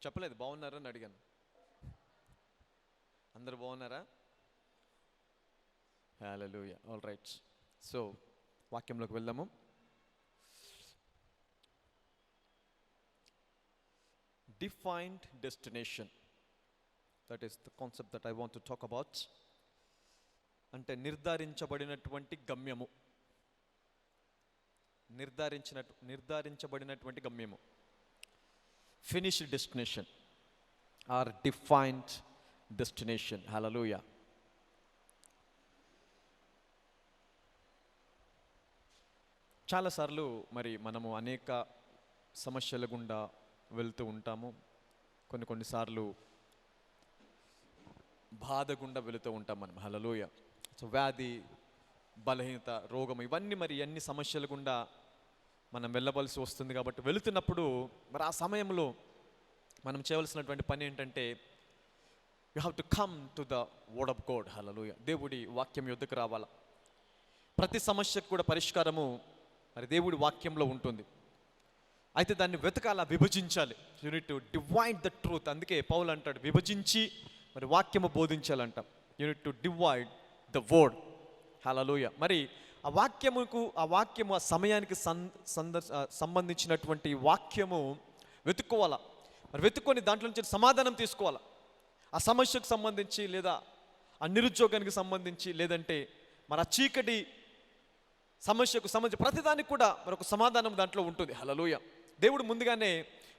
చెప్పలేదు బాగున్నారని అడిగాను. అందరు బాగున్నారా? హల్లెలూయా. All right. సో వాక్యంలోకి వెళ్దాము. Defined destination. That is the concept that I want to talk about. అంటే నిర్ధారించబడినటువంటి గమ్యము. నిర్ధారించబడినటువంటి గమ్యము. Finished destination or defined destination. Hallelujah. చాలాసార్లు మరి మనము అనేక సమస్యల గుండా వెళ్తూ ఉంటాము. కొన్నిసార్లు బాధ గుండా వెళుతూ ఉంటాం మనం. హల్లెలూయా. సో వ్యాధి, బలహీనత, రోగం, ఇవన్నీ మరి అన్ని సమస్యల గుండా మనం వెళ్ళవలసి వస్తుంది. కాబట్టి వెళుతున్నప్పుడు మరి ఆ సమయంలో మనం చేయవలసినటువంటి పని ఏంటంటే you have to come to the word of God. Hallelujah. దేవుడి వాక్యం యొద్దకు రావాలా. ప్రతి సమస్యకు కూడా పరిష్కారము మరి దేవుడి వాక్యంలో ఉంటుంది. అయితే దాన్ని వెతకాల, విభజించాలి. You need to divide the truth. అందుకే పౌలు అంటాడు విభజించి మరి వాక్యము బోధించాలంట. You need to divide the word. Hallelujah. మరి ఆ వాక్యము ఆ సమయానికి సంబంధించినటువంటి వాక్యము వెతుక్కోవాలా. మరి వెతుక్కొని దాంట్లో నుంచి సమాధానం తీసుకోవాలా. ఆ సమస్యకు సంబంధించి, లేదా ఆ నిరుద్యోగానికి సంబంధించి, లేదంటే మరి ఆ చీకటి సమస్యకు సంబంధించి ప్రతిదానికి కూడా మరొక సమాధానం దాంట్లో ఉంటుంది. హల్లెలూయా. దేవుడు ముందుగానే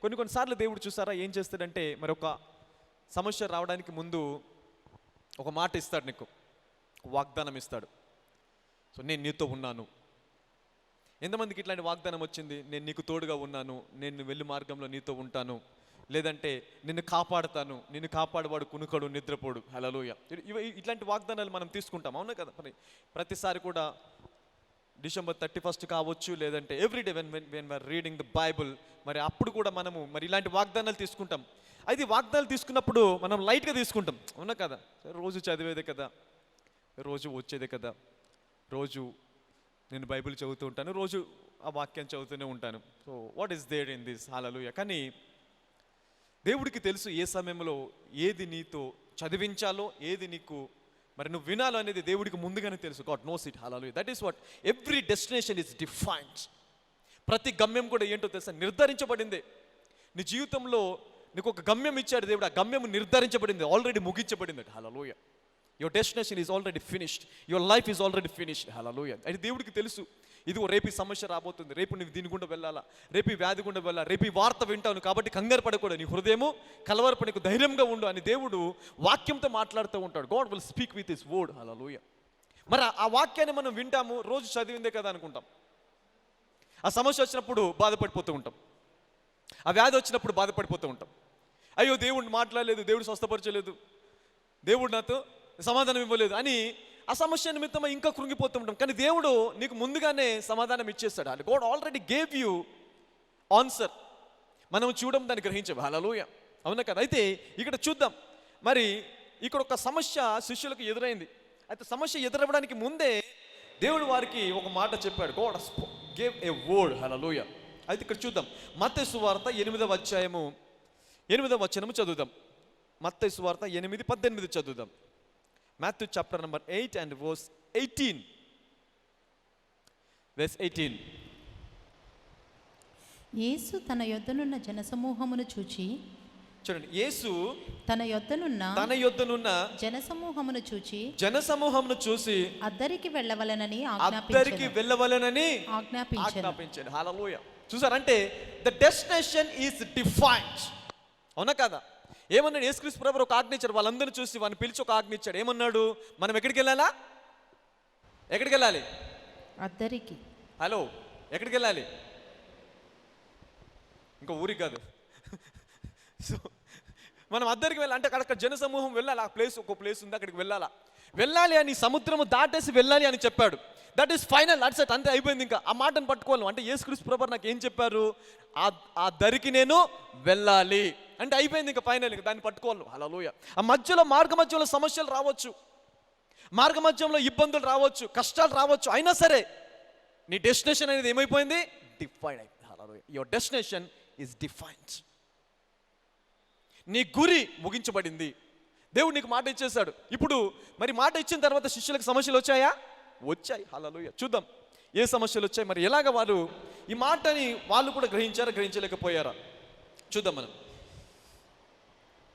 కొన్నిసార్లు దేవుడు చూసారా ఏం చేస్తాడంటే మరి ఒక సమస్య రావడానికి ముందు ఒక మాట ఇస్తాడు, నీకు వాగ్దానం ఇస్తాడు. సో నేను నీతో ఉన్నాను. ఎంతమందికి ఇట్లాంటి వాగ్దానం వచ్చింది? నేను నీకు తోడుగా ఉన్నాను, నేను వెళ్ళి మార్గంలో నీతో ఉంటాను, లేదంటే నిన్ను కాపాడుతాను, నిన్ను కాపాడువాడు కునుకడు నిద్రపోడు. హల్లెలూయా. ఇట్లాంటి వాగ్దానాలు మనం తీసుకుంటాం, అవునా కదా? మరి ప్రతిసారి కూడా December 31 కావచ్చు, లేదంటే everyday when we are reading the Bible, మరి అప్పుడు కూడా మనము మరి ఇలాంటి వాగ్దానాలు తీసుకుంటాం. అయితే వాగ్దానాలు తీసుకున్నప్పుడు మనం లైట్గా తీసుకుంటాం, అవునా కదా? రోజు చదివేదే కదా, రోజు వచ్చేదే కదా, రోజు నేను బైబిల్ చదువుతూ ఉంటాను, రోజు ఆ వాక్యం చదువుతూనే ఉంటాను. So what is there in this? Hallelujah. కానీ దేవుడికి తెలుసు ఏ సమయంలో ఏది నీతో చదివించాలో, ఏది నీకు మరి నువ్వు వినాలో అనేది దేవుడికి ముందుగానే తెలుసు. God knows it. Hallelujah. That is what every destination is defined. ప్రతి గమ్యం కూడా ఏంటో తెలుసా? నిర్ధారించబడింది. నీ జీవితంలో నీకు ఒక గమ్యం ఇచ్చాడు దేవుడు. ఆ గమ్యం నిర్ధారించబడింది, ఆల్రెడీ ముగించబడింది. Hallelujah. Your destination is already finished. Your life is already finished. Hallelujah. అయితే దేవుడికి తెలుసు ఇదిగో రేపు ఈ సమస్య రాబోతుంది, రేపు నువ్వు దీని గుండా వెళ్ళాలా, రేపు ఈ వ్యాధి గుండా వెళ్ళాలా, రేపు ఈ వార్త వింటాను, కాబట్టి కంగారు పడకూడదు, నీ హృదయము కలవరపడకు, ధైర్యంగా ఉండు అని దేవుడు వాక్యంతో మాట్లాడుతూ ఉంటాడు. God will speak with his word. Hallelujah. మరి ఆ వాక్యాన్ని మనం వింటాము, రోజు చదివిందే కదా అనుకుంటాం. ఆ సమస్య వచ్చినప్పుడు బాధపడిపోతూ ఉంటాం, ఆ వ్యాధి వచ్చినప్పుడు బాధపడిపోతూ ఉంటాం. అయ్యో దేవుడు మాట్లాడలేదు, దేవుడు స్వస్థపరచలేదు, దేవుడు నాతో సమాధానం ఇవ్వలేదు అని ఆ సమస్య నిమిత్తం ఇంకా కృంగిపోతూ ఉంటాం. కానీ దేవుడు నీకు ముందుగానే సమాధానం ఇచ్చేస్తాడు. అంటే God already gave you answer. మనం చూడడం, దాన్ని గ్రహించాం. హల్లెలూయా. అవునా కదా? అయితే ఇక్కడ చూద్దాం. మరి ఇక్కడ ఒక సమస్య శిష్యులకు ఎదురైంది. అయితే సమస్య ఎదురవ్వడానికి ముందే దేవుడు వారికి ఒక మాట చెప్పాడు. God gave a word. Hallelujah. అయితే ఇక్కడ చూద్దాం. మత్తయి సువార్త 8వ అధ్యాయము 8వ వచనము చదువుదాం. మత్తయి సువార్త 8:18 చదువుదాం. Matthew chapter number 8 and verse 18. Verse 18. యేసు తన యొద్దనున్న జనసమూహమును చూచి, చూడండి, యేసు తన యొద్దనున్న జనసమూహమును చూచి అద్దరికి వెళ్ళవలెనని ఆజ్ఞాపించాడు. హల్లెలూయా. చూసారంటే ద డెస్టినేషన్ ఈస్ డిఫైన్డ్. అవునా కదా? ఏమన్నాడు? యేసుక్రీస్తు ప్రభువు ఒక ఆజ్ఞ ఇచ్చాడు. వాళ్ళందరినీ చూసి వాడిని పిలిచి ఒక ఆజ్ఞ ఇచ్చాడు. ఏమన్నాడు? మనం ఎక్కడికి వెళ్ళాలా? ఎక్కడికి వెళ్ళాలి? అద్దరికి. హలో, ఎక్కడికి వెళ్ళాలి? ఇంకా ఊరికి కాదు. సో మనం అద్దరికి వెళ్ళాలి అంటే అక్కడ జనసమూహం వెళ్ళాలి. ఆ ప్లేస్, ఒక ప్లేస్ ఉంది, అక్కడికి వెళ్ళాలి అని సముద్రము దాటేసి వెళ్ళాలి అని చెప్పాడు. That is final. That's it. అంతే, అయిపోయింది. ఇంకా ఆ మాటను పట్టుకోవాలి. అంటే యేసుక్రీస్తు ప్రభువు నాకు ఏం చెప్పారు? ఆ దరికి నేను వెళ్ళాలి అంటే అయిపోయింది. ఇంకా ఫైనల్, ఇంకా దాన్ని పట్టుకోవాలి. హల్లెలూయా. ఆ మధ్యలో మార్గ మధ్యలో సమస్యలు రావచ్చు, మార్గ మధ్యంలో ఇబ్బందులు రావచ్చు, కష్టాలు రావచ్చు. అయినా సరే నీ డెస్టినేషన్ అనేది ఏమైపోయింది? డిఫైన్ అయిపోయింది. Hallelujah. Your destination is defined. నీ గురి ముగించబడింది. దేవుడు నీకు మాట ఇచ్చేశాడు. ఇప్పుడు మరి మాట ఇచ్చిన తర్వాత శిష్యులకు సమస్యలు వచ్చాయా? వచ్చాయి. హల్లెలూయా. చూద్దాం ఏ సమస్యలు వచ్చాయి, మరి ఎలాగ వారు ఈ మాటని వాళ్ళు కూడా గ్రహించారా, గ్రహించలేకపోయారా చూద్దాం మనం.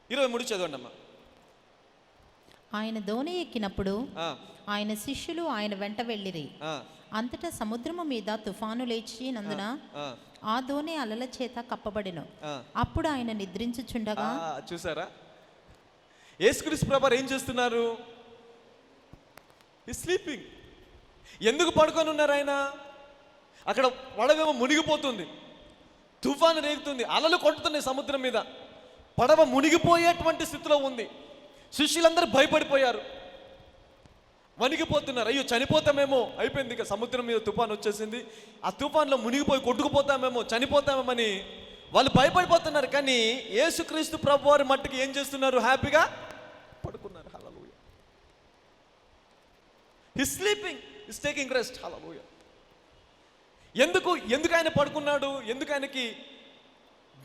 23 చదవండి అమ్మా. ఆయన దోణి ఎక్కినప్పుడు ఆయన శిష్యులు ఆయన వెంట వెళ్ళిరి. అంతటా సముద్రము మీద తుఫాను లేచినందున ఆ దోణి అలల చేత కప్పబడెను. అప్పుడు ఆయన నిద్రించుచుండగా, చూసారా యేసుక్రీస్తు ప్రభువారు ఏం చేస్తున్నారు? ఈ స్లీపింగ్. ఎందుకు పడుకొని ఉన్నారు ఆయన? అక్కడ పడవేమో మునిగిపోతుంది, తుఫాను రేగుతుంది, అలలు కొట్టుతున్నాయి సముద్రం మీద, పడవ మునిగిపోయేటువంటి స్థితిలో ఉంది. శిష్యులందరూ భయపడిపోయారు, వణిగిపోతున్నారు. అయ్యో చనిపోతామేమో, అయిపోయింది, ఇక సముద్రం మీద తుఫాను వచ్చేసింది, ఆ తుఫాన్లో మునిగిపోయి కొట్టుకుపోతామేమో, చనిపోతామేమని వాళ్ళు భయపడిపోతున్నారు. కానీ యేసుక్రీస్తు ప్రభువారి మట్టుకు ఏం చేస్తున్నారు? హ్యాపీగా పడుకున్నారు. హల్లెలూయా. హి స్లీపింగ్, హిస్ టేకింగ్ రెస్ట్. హల్లెలూయా. ఎందుకు ఆయన పడుకున్నాడు? ఎందుకు ఆయనకి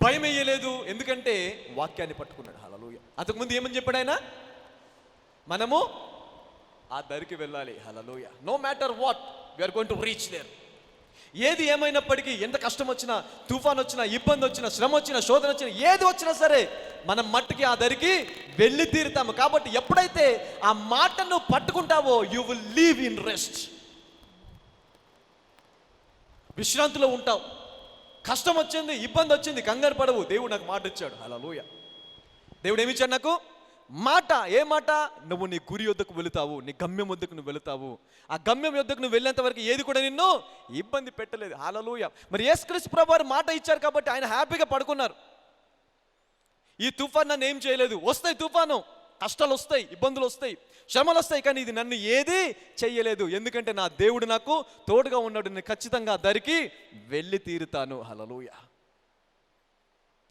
భయం వేయలేదు? ఎందుకంటే వాక్యాన్ని పట్టుకున్నాడు. హల్లెలూయా. అంతకుముందు ఏమని చెప్పాడు ఆయన? మనము ఆ దరికి వెళ్ళాలి. Hallelujah. No matter what we are going to reach there. ఏది ఏమైనప్పటికీ, ఎంత కష్టం వచ్చినా, తుఫాన్ వచ్చినా, ఇబ్బంది వచ్చినా, శ్రమ వచ్చినా, శోధన వచ్చినా, ఏది వచ్చినా సరే మనం మట్టుకి ఆ దరికి వెళ్ళి తీరుతాము. కాబట్టి ఎప్పుడైతే ఆ మాటను పట్టుకుంటావో you will leave in rest. విశ్రాంతిలో ఉంటావు. కష్టం వచ్చింది, ఇబ్బంది వచ్చింది, కంగారు పడవు. దేవుడు నాకు మాట ఇచ్చాడు. హల్లెలూయా. దేవుడు ఏమి ఇచ్చాడు నాకు? మాట. ఏ మాట? నువ్వు నీ గురి యొద్దకు వెళుతావు, నీ గమ్యం వద్దకు నువ్వు వెళుతావు. ఆ గమ్యం యొద్దకు నువ్వు వెళ్ళేంత వరకు ఏది కూడా నిన్ను ఇబ్బంది పెట్టలేదు. హల్లెలూయా. మరి యేసుక్రీస్తు ప్రభువారు మాట ఇచ్చారు కాబట్టి ఆయన హ్యాపీగా పడుకున్నారు. ఈ తుఫాన్ నన్ను ఏం చేయలేదు. వస్తాయి తుఫాను, కష్టాలు వస్తాయి, ఇబ్బందులు వస్తాయి, శ్రమలు వస్తాయి, కానీ ఇది నన్ను ఏది చెయ్యలేదు. ఎందుకంటే నా దేవుడు నాకు తోడుగా ఉన్నాడు. నేను ఖచ్చితంగా దరికి వెళ్ళి తీరుతాను. Hallelujah.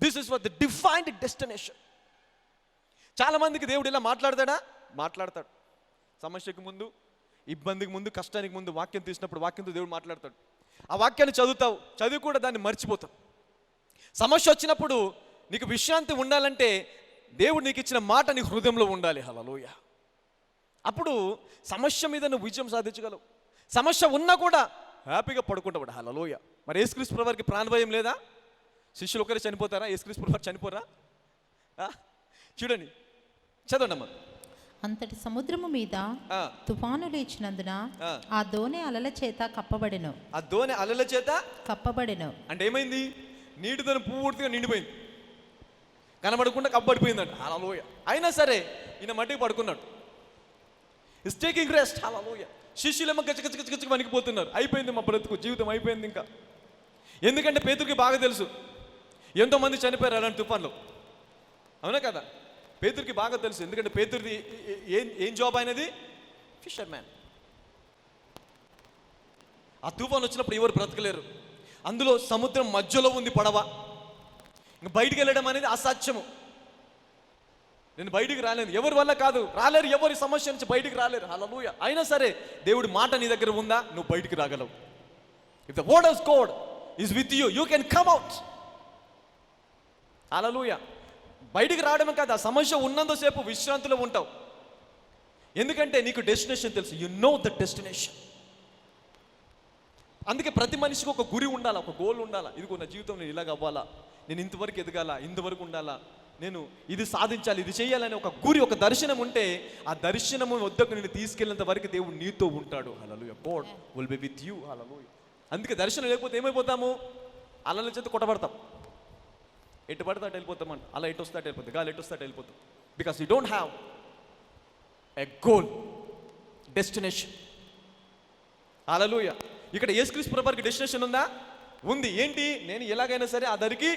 This is for the defined destination. చాలా మందికి దేవుడు ఇలా మాట్లాడతాడా? మాట్లాడతాడు. సమస్యకు ముందు, ఇబ్బందికి ముందు, కష్టానికి ముందు వాక్యం తీసినప్పుడు వాక్యంతో దేవుడు మాట్లాడతాడు. ఆ వాక్యాన్ని చదువుతావు, చదివి కూడా దాన్ని మర్చిపోతావు. సమస్య వచ్చినప్పుడు నీకు విశ్రాంతి ఉండాలంటే దేవుడు నీకు ఇచ్చిన మాట నీ హృదయంలో ఉండాలి. హల్లెలూయా. అప్పుడు సమస్య మీద నువ్వు విజయం సాధించగలవు. సమస్య ఉన్నా కూడా హ్యాపీగా పడుకుంటావు. హల్లెలూయా. మరి యేసుక్రీస్తు ప్రభువారికి ప్రాణభయం లేదా? శిష్యులు ఒకరే చనిపోతారా? యేసుక్రీస్తు ప్రభువారు చనిపోరా? చూడండి, చదవండి అమ్మా. అంతటి సముద్రము మీద తుఫాను లేచినందున ఆ దోణి అలల చేత కప్పబడెను. ఆ దోణి అలల చేత కప్పబడెను అంటే ఏమైంది? నీటితో పూర్తిగా నిండిపోయింది, కనబడకుండా కప్పబడిపోయిందంట. హల్లెలూయా. అయినా సరే ఈయన మట్టికి పడుకున్నాడు. Is taking rest. హల్లెలూయా. శిష్యులేమో గచ్చ వణికిపోతున్నారు. అయిపోయింది మా బ్రతుకు, జీవితం అయిపోయింది ఇంకా. ఎందుకంటే పేతురుకి బాగా తెలుసు ఎంతోమంది చనిపోయారు అలాంటి తుఫాన్లో. అవునా కదా? పేతురుకి బాగా తెలుసు. ఎందుకంటే పేతురుది ఏం జాబ్ అయినది? Fissure man. ఆ తుఫాన్ వచ్చినప్పుడు ఎవరు బ్రతకలేరు. అందులో సముద్రం మధ్యలో ఉంది పడవ. ఇంక బయటికి వెళ్ళడం అనేది అసాధ్యము. నేను బయటికి రాలేను, ఎవరి వల్ల కాదు, రాలేరు, ఎవరి సమస్య నుంచి బయటికి రాలేరు. హల్లెలూయా. అయినా సరే దేవుడి మాట నీ దగ్గర ఉందా, నువ్వు బయటికి రాగలవు. If the word of God is with you, you can come out. Hallelujah. బయటికి రావడమే కాదు, ఆ సమస్య ఉన్నంతసేపు విశ్రాంతిలో ఉంటావు. ఎందుకంటే నీకు డెస్టినేషన్ తెలుసు. You know the destination. అందుకే ప్రతి మనిషికి ఒక గురి ఉండాలా, ఒక గోల్ ఉండాలా. ఇదిగో నా జీవితం నేను ఇలాగ అవ్వాలా, నేను ఇంతవరకు ఎదగాల, ఇంతవరకు ఉండాలా, నేను ఇది సాధించాలి, ఇది చేయాలని ఒక గురి, ఒక దర్శనం ఉంటే ఆ దర్శనము వద్దకు నేను తీసుకెళ్ళేంత వరకు దేవుడు నీతో ఉంటాడు. Hallelujah. God will be with you. Hallelujah. అందుకే దర్శనం లేకపోతే ఏమైపోతాము? అలల చేత కొట్టబడతాం. ఎటు పడితే అటు వెళ్ళిపోతామంట. అలా ఎటు వస్తే అటు వెళ్ళిపోతుంది, గాలి ఎటు వస్తే అటు వెళ్ళిపోతాం. Because you don't have a goal, destination. Hallelujah. ఇక్కడ యేసుక్రీస్తు ప్రభువారికి డెస్టినేషన్ ఉందా? ఉంది. ఏంటి? నేను ఎలాగైనా సరే ఆ దరికి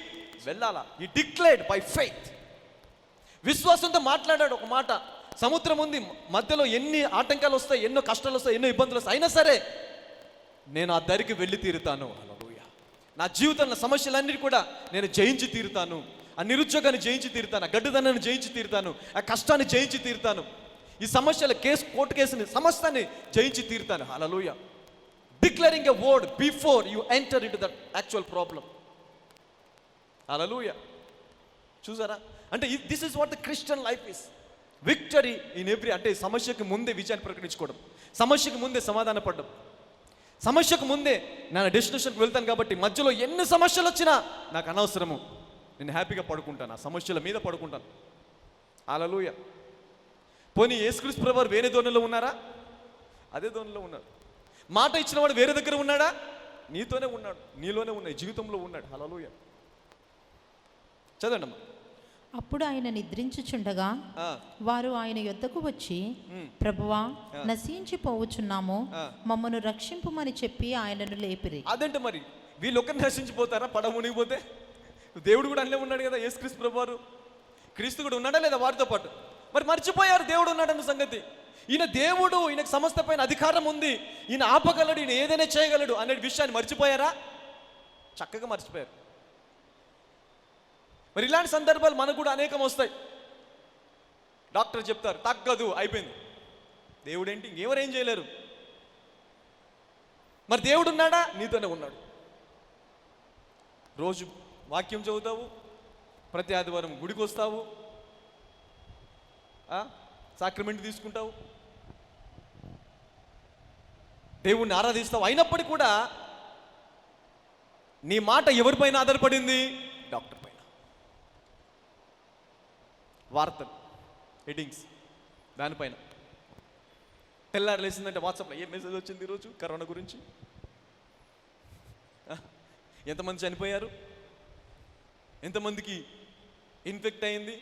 వెళ్ళాలా. ఈ డిక్లేర్డ్ బై ఫెయిత్. విశ్వాసంతో మాట్లాడాడు ఒక మాట. సముద్రం ఉంది మధ్యలో, ఎన్ని ఆటంకాలు వస్తాయి, ఎన్నో కష్టాలు వస్తాయి, ఎన్నో ఇబ్బందులు వస్తాయి, అయినా సరే నేను ఆ దరికి వెళ్ళి తీరుతాను. హల్లెలూయా. నా జీవితంలో సమస్యలన్నీ కూడా నేను జయించి తీరుతాను. ఆ నిరుద్యోగాన్ని జయించి తీరుతాను, ఆ గడ్డిదనాన్ని జయించి తీరుతాను, ఆ కష్టాన్ని జయించి తీరుతాను, ఈ సమస్యల కోర్టు కేసుని సమస్తాన్ని జయించి తీరుతాను. హల్లెలూయా. Declaring a word before you enter into the actual problem. హల్లెలూయా. చూసారా? అంటే this is what the Christian life is. Victory in every, అంటే సమస్యకు ముందే విజయాన్ని ప్రకటించుకోవడం, సమస్యకు ముందే సమాధాన పడడం, సమస్యకు ముందే నా డెస్టినేషన్కి వెళ్తాను కాబట్టి మధ్యలో ఎన్ని సమస్యలు వచ్చినా నాకు అనవసరము, నేను హ్యాపీగా పడుకుంటాను, ఆ సమస్యల మీద పడుకుంటాను. హల్లెలూయా. పోనీ యేసుక్రీస్తు ప్రభువారు వేరే ధోరణిలో ఉన్నారా? అదే ధోరణిలో ఉన్నారు. మాట ఇచ్చిన వాడు వేరే దగ్గర ఉన్నాడా? నీతోనే ఉన్నాడు, నీలోనే ఉన్నాయి, జీవితంలో ఉన్నాడు. హల్లెలూయా. చదవండి అమ్మా. అప్పుడు ఆయన నిద్రించుచుండగా వారు ఆయన యొద్దకు వచ్చి, ప్రభువా, నశించిపోవచ్చున్నాము, మమ్మను రక్షింపుమని చెప్పి ఆయనను లేపిరి. అదంటే మరి వీళ్ళు ఒక్కరిని నశించిపోతారా పడవ మునిగిపోతే? దేవుడు కూడా అల్లే ఉన్నాడు కదా, యేసుక్రీస్తు ప్రభువారు. క్రీస్తు కూడా ఉన్నాడా లేదా వారితో పాటు? మరి మర్చిపోయారు దేవుడు ఉన్నాడన్న సంగతి. ఈయన దేవుడు, ఈయనకు సమస్త పైన అధికారం ఉంది, ఈయన ఆపగలడు, ఈయన ఏదైనా చేయగలడు అనే విషయాన్ని మర్చిపోయారా? చక్కగా మర్చిపోయారు. మరి ఇలాంటి సందర్భాలు మనకు కూడా అనేకం వస్తాయి. డాక్టర్ చెప్తారు తగ్గదు, అయిపోయింది. దేవుడు ఏంటి, ఇంకెవరేం చేయలేరు. మరి దేవుడు ఉన్నాడా? నీతోనే ఉన్నాడు. రోజు వాక్యం చదువుతావు, ప్రతి ఆదివారం గుడికి వస్తావు, సాక్రమెంట్ తీసుకుంటావు, దేవుణ్ణి ఆరాధిస్తావు. అయినప్పటికీ కూడా నీ మాట ఎవరిపైన ఆధారపడింది? డాక్టర్ పైన. వార్తలు, హెడ్డింగ్స్ దానిపైన. తెల్లారు లేచిందంటే వాట్సాప్లో ఏ మెసేజ్ వచ్చింది ఈరోజు కరోనా గురించి, ఎంతమంది చనిపోయారు, ఎంతమందికి ఇన్ఫెక్ట్ అయింది,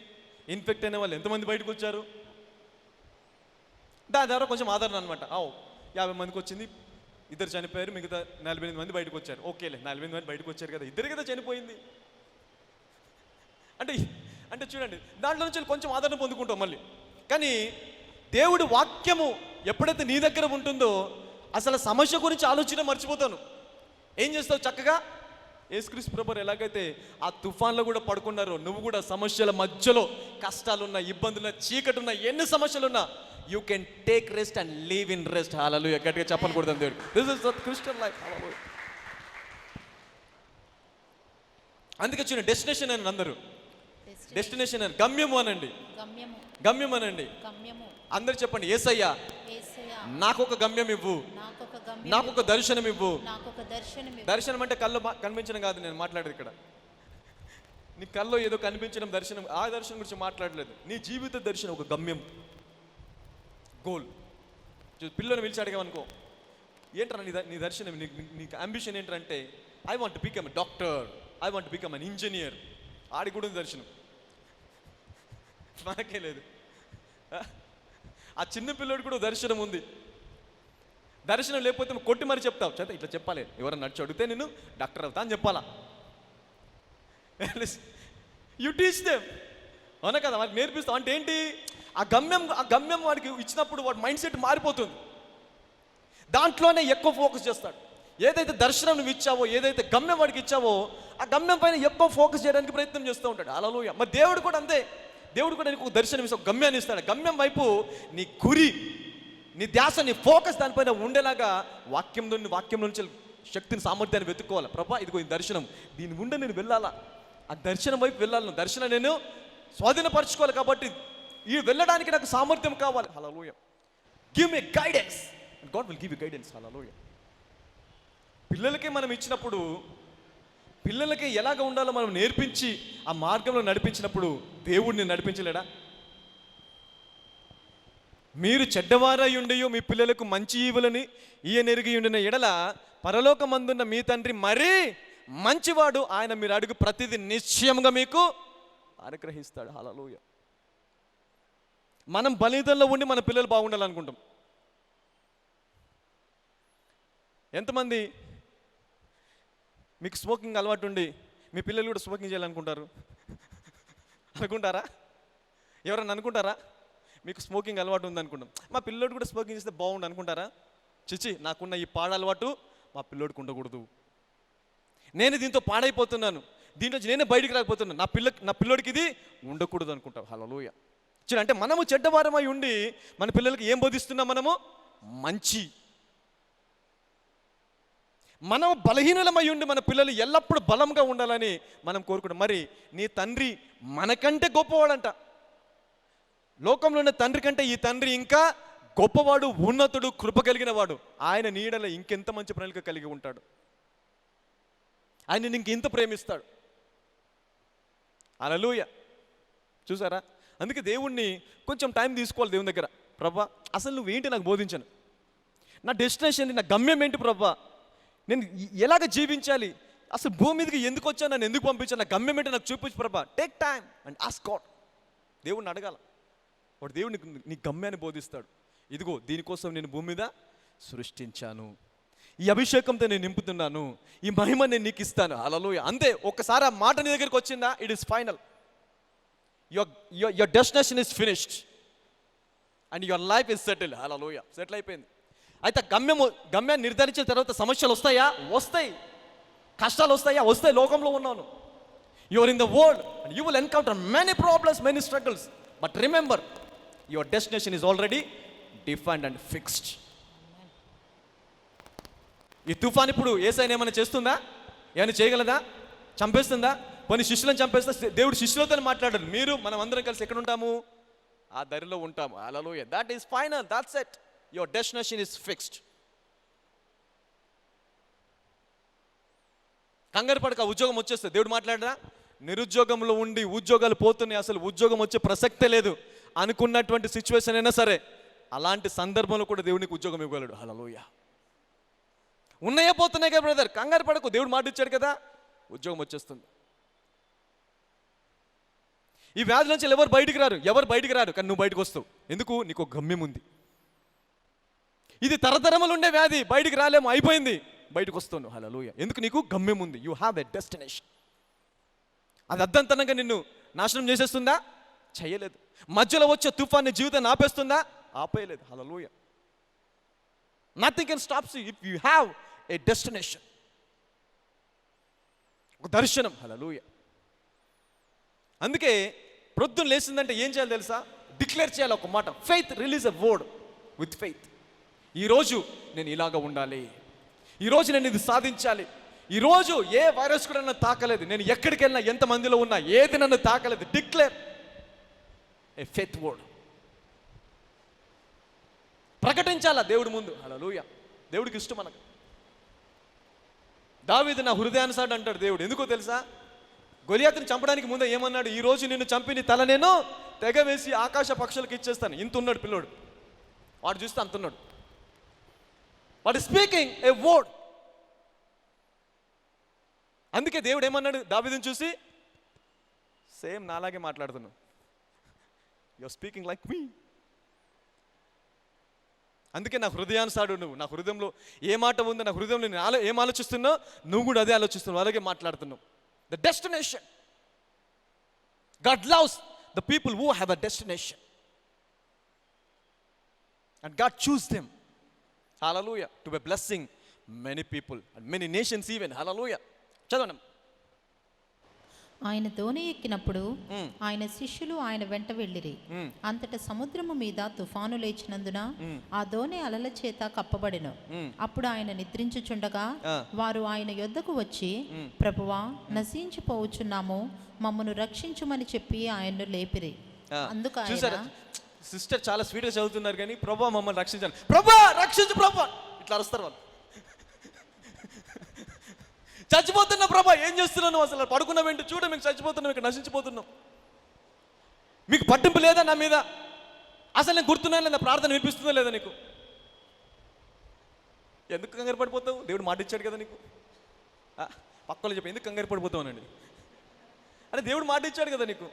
ఇన్ఫెక్ట్ అయిన వాళ్ళు ఎంతమంది బయటకు వచ్చారు, దాని ద్వారా కొంచెం ఆధారణ అనమాట. 50 మందికి వచ్చింది, 2 చనిపోయారు, మిగతా 48 మంది బయటకు వచ్చారు. ఓకేలే, 48 మంది బయటకు వచ్చారు కదా, 2 కదా చనిపోయింది. అంటే చూడండి, దాంట్లో నుంచి కొంచెం ఆదరణ పొందుకుంటాం మళ్ళీ. కానీ దేవుడి వాక్యము ఎప్పుడైతే నీ దగ్గర ఉంటుందో అసలు సమస్య గురించి ఆలోచన మర్చిపోతాను. ఏం చేస్తావు? చక్కగా యేసుక్రీస్తు ప్రభువారు ఎలాగైతే ఆ తుఫాన్లో కూడా పడుకున్నారో, నువ్వు కూడా సమస్యల మధ్యలో, కష్టాలున్నా, ఇబ్బందులున్నా, చీకటున్నా, ఎన్ని సమస్యలున్నా, you can take rest and live in rest. Hallelujah. గట్టిగా చెప్పకూడదు దేవుడు. This is the Christian life. Hallelujah. అందుకే చూడండి, డెస్టినేషన్ అని అందరూ, డెస్టినేషన్ అని, గమ్యము అనండి, గమ్యం అనండి. అందరు చెప్పండి, యేసయ్యా నాకు ఒక గమ్యం ఇవ్వు, నాకు ఒక దర్శనం ఇవ్వు. దర్శనం అంటే కళ్ళు కనిపించడం కాదు నేను మాట్లాడేది ఇక్కడ. నీ కల్లో ఏదో కనిపించడం దర్శనం, ఆ దర్శనం గురించి మాట్లాడలేదు. నీ జీవిత దర్శనం, ఒక గమ్యం, గోల్. పిల్లల్ని పిలిచి అడిగామనుకో, ఏంట్రా నీ దర్శనం, నీకు అంబిషన్ ఏంటంటే, I want to become a doctor, I want to become an engineer. ఆడికి కూడా దర్శనం, మనకే లేదు. ఆ చిన్న పిల్లోడు కూడా దర్శనం ఉంది. దర్శనం లేకపోతే నువ్వు కొట్టి మరి చెప్తావు, చేత ఇట్లా చెప్పాలి, ఎవరైనా నడిచి అడిగితే నేను డాక్టర్ అవుతా అని చెప్పాలా. యు టీచ్ దెమ్, అవునా కదా, వాడికి నేర్పిస్తావు. అంటే ఏంటి, ఆ గమ్యం వాడికి ఇచ్చినప్పుడు వాడి మైండ్ సెట్ మారిపోతుంది. దాంట్లోనే ఎక్కువ ఫోకస్ చేస్తాడు. ఏదైతే దర్శనం నువ్వు ఇచ్చావో, ఏదైతే గమ్యం వాడికి ఇచ్చావో, ఆ గమ్యం పైన ఎక్కువ ఫోకస్ చేయడానికి ప్రయత్నం చేస్తూ ఉంటాడు. హల్లెలూయా. మరి దేవుడు కూడా అంతే. దేవుడు కూడా నీకు ఒక దర్శనం ఇస్తాడు, గమ్యాన్ని ఇస్తాడు. గమ్యం వైపు నీ గురి, నీ ధ్యాస, నీ ఫోకస్ దానిపైన ఉండేలాగా వాక్యం నుంచి శక్తిని, సామర్థ్యాన్ని వెతుక్కోవాలి. ప్రభా, ఇదిగో ఈ దర్శనం, దీని ఉండే నేను వెళ్ళాలా, ఆ దర్శనం వైపు వెళ్ళాలను, దర్శనం నేను స్వాధీనపరచుకోవాలి. కాబట్టి ఈ వెళ్ళడానికి నాకు సామర్థ్యం కావాలి. Hallelujah. Give me guidance, God will give you guidance. Hallelujah. పిల్లలకే మనం ఇచ్చినప్పుడు, పిల్లలకి ఎలాగ ఉండాలో మనం నేర్పించి ఆ మార్గంలో నడిపించినప్పుడు దేవుడిని నడిపించలేడా? మీరు చెడ్డవారై ఉండయో మీ పిల్లలకు మంచి ఈవులని ఈయనెరిగి ఉండిన ఎడల పరలోకమందున్న మీ తండ్రి మరీ మంచివాడు, ఆయన మీరు అడుగు ప్రతిదీ నిశ్చయంగా మీకు అనుగ్రహిస్తాడు. హల్లెలూయా. మనం బలిదంలో ఉండి మన పిల్లలు బాగుండాలనుకుంటాం. ఎంతమంది మీకు స్మోకింగ్ అలవాటు ఉండి మీ పిల్లలు కూడా స్మోకింగ్ చేయాలనుకుంటారు? అనుకుంటారా? ఎవరన్నా అనుకుంటారా? మీకు స్మోకింగ్ అలవాటు ఉంది అనుకుంటాం, మా పిల్లోడు కూడా స్మోకింగ్ చేస్తే బాగుండు అనుకుంటారా? చిచి, నాకున్న ఈ పాడ అలవాటు మా పిల్లోడికి ఉండకూడదు, నేను దీంతో పాడైపోతున్నాను, దీంట్లో నేనే బయటికి రాకపోతున్నాను, నా పిల్లోడికి ఇది ఉండకూడదు అనుకుంటాం. హల్లెలూయా. అంటే మనము చెడ్డవారమై ఉండి మన పిల్లలకి ఏం బోధిస్తున్నాం? మనము మంచి. మనం బలహీనమై ఉండి మన పిల్లలు ఎల్లప్పుడూ బలంగా ఉండాలని మనం కోరుకుంటాం. మరి నీ తండ్రి మనకంటే గొప్పవాడంట. లోకంలో ఉన్న తండ్రి కంటే ఈ తండ్రి ఇంకా గొప్పవాడు, ఉన్నతుడు, కృప కలిగిన వాడు. ఆయన నీడలో ఇంకెంత మంచి ప్రణాళిక కలిగి ఉంటాడు. ఆయన ఇంకెంత ప్రేమిస్తాడు. హల్లెలూయా. చూసారా? అందుకే దేవుణ్ణి కొంచెం టైం తీసుకోవాలి దేవుని దగ్గర. ప్రభా, అసలు నువ్వేంటి నాకు బోధించను, నా డెస్టినేషన్ ఏంటి, నా గమ్యం ఏంటి ప్రభా, నేను ఎలాగ జీవించాలి, అసలు భూమి మీదకి ఎందుకు వచ్చాను, నన్ను ఎందుకు పంపించాను, నా గమ్యం ఏంటి నాకు చూపించు ప్రభా. Take time and ask God. దేవుణ్ణి అడగాల. వాడు దేవుడు నీ గమ్యాన్ని బోధిస్తాడు. ఇదిగో దీనికోసం నేను భూమి మీద సృష్టించాను, ఈ అభిషేకంతో నేను నింపుతున్నాను, ఈ మహిమ నేను నీకు ఇస్తాను. హల్లెలూయా. అంతే. ఒక్కసారి ఆ మాట నీ దగ్గరికి వచ్చిందా, it is final. Your destination is finished and your life is settle. Hallelujah. Settle అయిపోయింది. అయితే గమ్యాన్ని నిర్ధారించిన తర్వాత సమస్యలు వస్తాయా? వస్తాయి. కష్టాలు వస్తాయా? వస్తాయి. లోకంలో ఉన్నాను. Your in the world and you will encounter many problems, many struggles. But remember, your destination is already defined and fixed. ఈ తుఫాన్ ఇప్పుడు యేసయ్యను ఏమైనా చేస్తుందా? ఏమైనా చేయగలదా? చంపేస్తుందా? కొన్ని శిష్యులను చంపేస్తే దేవుడు శిష్యులతో మాట్లాడారు. మనం అందరం కలిసి ఎక్కడ ఉంటాము? ఆ దరిలో ఉంటాము. Hallelujah. That is final. That's it. Your destination is fixed. కంగారు పడక, ఉద్యోగం వచ్చేస్తుంది. దేవుడు మాట్లాడరా? నిరుద్యోగంలో ఉండి ఉద్యోగాలు పోతున్నాయి, అసలు ఉద్యోగం వచ్చే ప్రసక్తే లేదు అనుకున్నటువంటి సిచ్యువేషన్ అయినా సరే, అలాంటి సందర్భంలో కూడా దేవునికి ఉద్యోగం ఇవ్వగలడు. హల్లెలూయా. ఉన్నాయే పోతున్నాయి కదా బ్రదర్, కంగారు పడకు. దేవుడు మాట ఇచ్చాడు కదా, ఉద్యోగం వచ్చేస్తుంది. ఈ వ్యాధి నుంచి ఎవరు బయటికి రారు, కానీ నువ్వు బయటకు వస్తావు. ఎందుకు? నీకు ఒక గమ్యం ఉంది. ఇది తరతరములు ఉండే వ్యాధి, బయటికి రాలేము, అయిపోయింది, బయటకు వస్తాను. హల్లెలూయా. ఎందుకు? నీకు గమ్యం ఉంది. You have a destination. అది అద్దంతనంగా నిన్ను నాశనం చేసేస్తుందా? చేయలేదు. మధ్యలో వచ్చే తుఫాన్ జీవితాన్ని ఆపేస్తుందా? ఆపేయలేదు. Hallelujah. Nothing can stops you if you have a destination. ఒక దర్శనం. హల్లెలూయా. అందుకే ప్రొద్దున లేచిందంటే ఏం చేయాలి తెలుసా? డిక్లేర్ చేయాలి ఒక మాట. Faith, release a word with faith. ఈరోజు నేను ఇలాగ ఉండాలి, ఈరోజు నేను ఇది సాధించాలి, ఈరోజు ఏ వైరస్ కూడా నన్ను తాకలేదు, నేను ఎక్కడికి వెళ్ళినా, ఎంతమందిలో ఉన్నా, ఏది నన్ను తాకలేదు. Declare a faith word. ప్రకటించాలా దేవుడి ముందు. హల్లెలూయా. దేవుడికి ఇష్టం మనకు. దావీదు నా హృదయానుసారుడు అంటాడు దేవుడు. ఎందుకో తెలుసా? గొలియాతుని చంపడానికి ముందే ఏమన్నాడు? ఈ రోజు నిన్ను చంపి నీ తల నేను తెగవేసి ఆకాశ పక్షులకు ఇచ్చేస్తాను. ఇంత ఉన్నాడు పిల్లోడు, వాడు చూస్తే అంత ఉన్నాడు. What speaking A word. అందుకే దేవుడు ఏమన్నాడు దావీదుని చూసి? సేమ్ నాలాగే మాట్లాడుతున్నావు, యు ఆర్ స్పీకింగ్ లైక్ మీ. అందుకే నా హృదయానుసారుడు నువ్వు. నా హృదయంలో ఏ మాట ఉందో, నా హృదయంలో నేను ఏం ఆలోచిస్తున్నావు, నువ్వు కూడా అదే ఆలోచిస్తున్నావు, అలాగే మాట్లాడుతున్నావు. The destination. God loves the people who have a destination and God choose them. Hallelujah. To be blessing many people and many nations even. Hallelujah. చదవండి. ఆయన దోణి ఎక్కినప్పుడు ఆయన శిష్యులు ఆయన వెంట వెళ్ళిరి. అంతట సముద్రము మీద తుఫాను లేచినందున ఆ దోణి అలల చేత కప్పబడెను. అప్పుడు ఆయన నిద్రించుచుండగా వారు ఆయన యొద్దకు వచ్చి, ప్రభువా, నశించిపోవచ్చున్నాము, మమ్మను రక్షించుమని చెప్పి ఆయన్ను లేపిరి. అందుకు ఆయన, సిస్టర్ చాలా స్వీట్గా చదువుతున్నారు కానీ ప్రభువా మమ్మల్ని రక్షించాలి, ప్రభువా రక్షించు ప్రభువా, ఇట్లా అరుస్తారు వాళ్ళు. చచ్చిపోతున్నా ప్రభా, ఏం చేస్తున్నాను, అసలు పడుకున్న వెంట చూడ, మీకు చచ్చిపోతున్నాం, ఇక్కడ నశించిపోతున్నాం, మీకు పట్టింపు లేదా నా మీద, అసలు నేను గుర్తున్నా లేదా, ప్రార్థన వినిపిస్తుందా లేదా నీకు? ఎందుకు కంగారు పడిపోతావు? దేవుడు మాట ఇచ్చాడు కదా నీకు. పక్కలో చెప్పి ఎందుకు కంగారు పడిపోతావునండి? అంటే దేవుడు మాట ఇచ్చాడు కదా నీకు,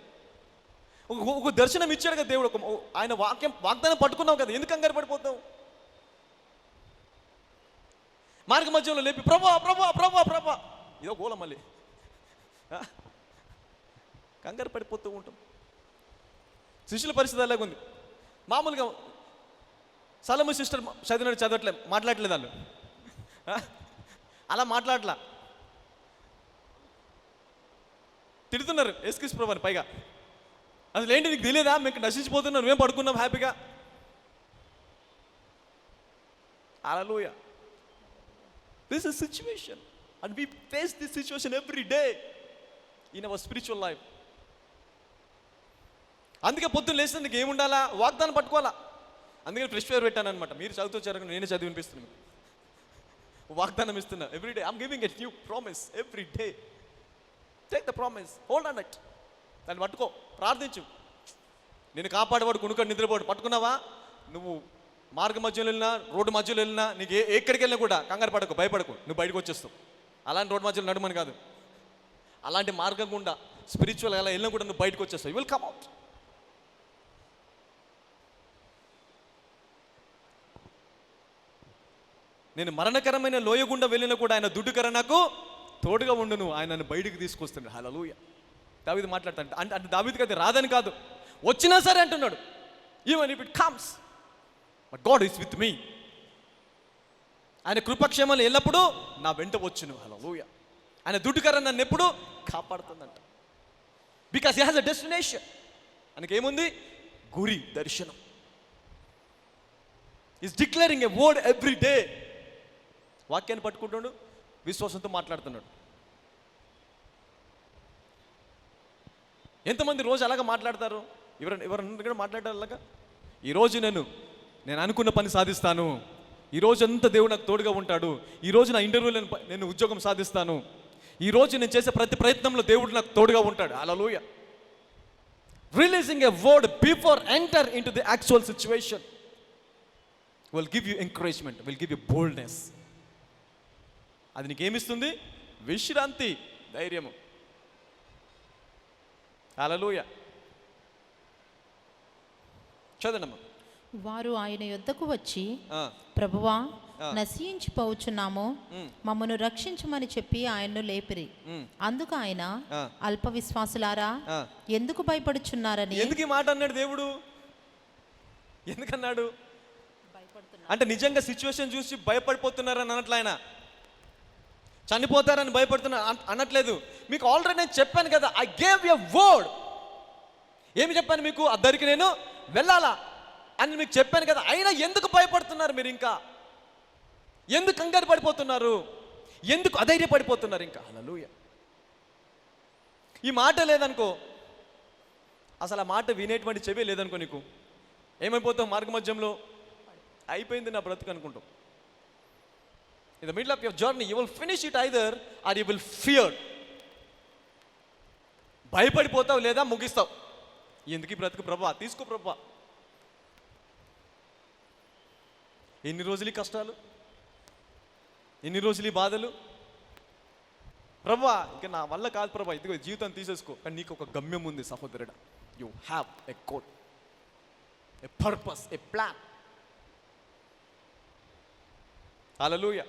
ఒక దర్శనం ఇచ్చాడు కదా దేవుడు, ఆయన వాగ్దానం పట్టుకున్నావు కదా, ఎందుకు కంగారు పడిపోతావు? మార్గ మధ్యలో లేపి ప్రభా ప్రభా ప్రభా ప్రభా, ఇదో గోల, మళ్ళీ కంగారు పడిపోతూ ఉంటాం. శిష్యుల పరిస్థితి అలాగే ఉంది. మామూలుగా సలము సిస్టర్ చదవట్లేదు, మాట్లాడట్లేదు వాళ్ళు, అలా మాట్లాడలా, తిడుతున్నారు యేసుక్రీస్తు ప్రభువుని. పైగా అసలు ఏంటి నీకు తెలియదా, మీకు నశించిపోతున్నా, నువ్వేం పడుకున్నావు హ్యాపీగా. హల్లెలూయా. This is a situation. And we face this situation every day in our spiritual life. అందుకే పొద్దున్న లేచిన నీకు ఏముండాలా? వాగ్దానం పట్టుకోవాలా. అందుకని ఫ్రెష్ ఫేర్ పెట్టాను అనమాట. మీరు చదువుతూ జరగను, నేనే చదివి వినిపిస్తున్నాను. వాగ్దానం ఇస్తున్నా every day. I'm giving a new promise every day. Take the promise, hold on it. దాన్ని పట్టుకో, ప్రార్థించు. నేను కాపాడేవాడు కొనుక్కొని నిద్రపోడు. పట్టుకున్నావా? నువ్వు మార్గ మధ్యలో వెళ్ళినా, రోడ్డు మధ్యలో వెళ్ళినా, నీకు ఎక్కడికి వెళ్ళినా కూడా కంగారు పడకు, భయపడకు, నువ్వు బయటకు వచ్చేస్తావు. అలాంటి రోడ్డు మధ్యలో నడమని కాదు, అలాంటి మార్గం గుండా స్పిరిచువల్ ఎలా వెళ్ళినా కూడా నువ్వు బయటకు వచ్చేస్తావు. You will come out. నేను మరణకరమైన లోయ గుండా వెళ్ళినా కూడా ఆయన దుడ్డుకర నాకు తోడుగా ఉండును, ఆయన నన్ను బయటికి తీసుకొస్తున్నాడు. హల్లెలూయా. దావీదు మాట్లాడతాడు. అంటే దావీదుకి అది రాదని కాదు, వచ్చినా సరే అంటున్నాడు. Even if it comes, but God is with me. ఆయన కృపక్షేమాలు ఎల్లప్పుడూ నా వెంట వచ్చును. హల్లెలూయా. ఆయన దుడ్డుకర నన్ను ఎప్పుడు కాపాడుతుందంట. Because he has a destination. ఆయనకేముంది? గురి, దర్శనం. Is declaring a word every day. వాక్యాన్ని పట్టుకుంటాడు, విశ్వాసంతో మాట్లాడుతున్నాడు. ఎంతమంది రోజు అలాగా మాట్లాడతారు? ఎవరన్నా కూడా మాట్లాడారు అలాగా. ఈరోజు నేను అనుకున్న పని సాధిస్తాను, ఈరోజు అంతా దేవుడు నాకు తోడుగా ఉంటాడు, ఈరోజు నా ఇంటర్వ్యూలో నేను ఉద్యోగం సాధిస్తాను, ఈరోజు నేను చేసే ప్రతి ప్రయత్నంలో దేవుడు నాకు తోడుగా ఉంటాడు. Hallelujah. Releasing a word before enter in to the actual situation will give you encouragement, will give you boldness. అది నీకేమిస్తుంది? విశ్రాంతి, ధైర్యము. హల్లెలూయా. చదవమ్మా. వారు ఆయన యొద్దకు వచ్చి, ప్రభువా, నశించిపోవచ్చున్నాము, మమ్మను రక్షించమని చెప్పి ఆయన్ను లేపిరి. అందుకు ఆయన, అల్ప విశ్వాసులారా, ఎందుకు భయపడుచున్నారని. ఎందుకు ఈ మాట అన్నాడు దేవుడు? ఎందుకన్నాడు? అంటే నిజంగా సిచ్యువేషన్ చూసి భయపడిపోతున్నారని అనట్లే. ఆయన చనిపోతారని భయపడుతున్నా అనట్లేదు. మీకు ఆల్రెడీ నేను చెప్పాను కదా, ఐ గేవ్ ఎ వర్డ్. ఏమి చెప్పాను మీకు? ఆ దరికి నేను వెళ్ళాలా అని మీకు చెప్పాను కదా. అయినా ఎందుకు భయపడుతున్నారు మీరు? ఇంకా ఎందుకు కంగారు పడిపోతున్నారు? ఎందుకు అధైర్యపడిపోతున్నారు ఇంకా? హల్లెలూయా. ఈ మాట లేదనుకో, అసలు ఆ మాట వినేటువంటి చెవి లేదనుకో, నీకు ఏమైపోతావు? మార్గ మధ్యంలో అయిపోయింది నా బ్రతుకు అనుకుంటావు. In the middle of your journey, you will finish it either or you will fear. భయపడిపోతావు లేదా ముగిస్తావు. ఎందుకు ఈ బ్రతుకు ప్రభా? తీసుకో ప్రభా. ఎన్ని రోజులు ఈ కష్టాలు, ఎన్ని రోజులు ఈ బాధలు ప్రభా? ఇక నా వల్ల కాదు ప్రభా, ఇదిగో జీవితం తీసేసుకో. కానీ నీకు ఒక గమ్యం ఉంది సహోదరుడా. You have a code, a purpose, a plan. Hallelujah.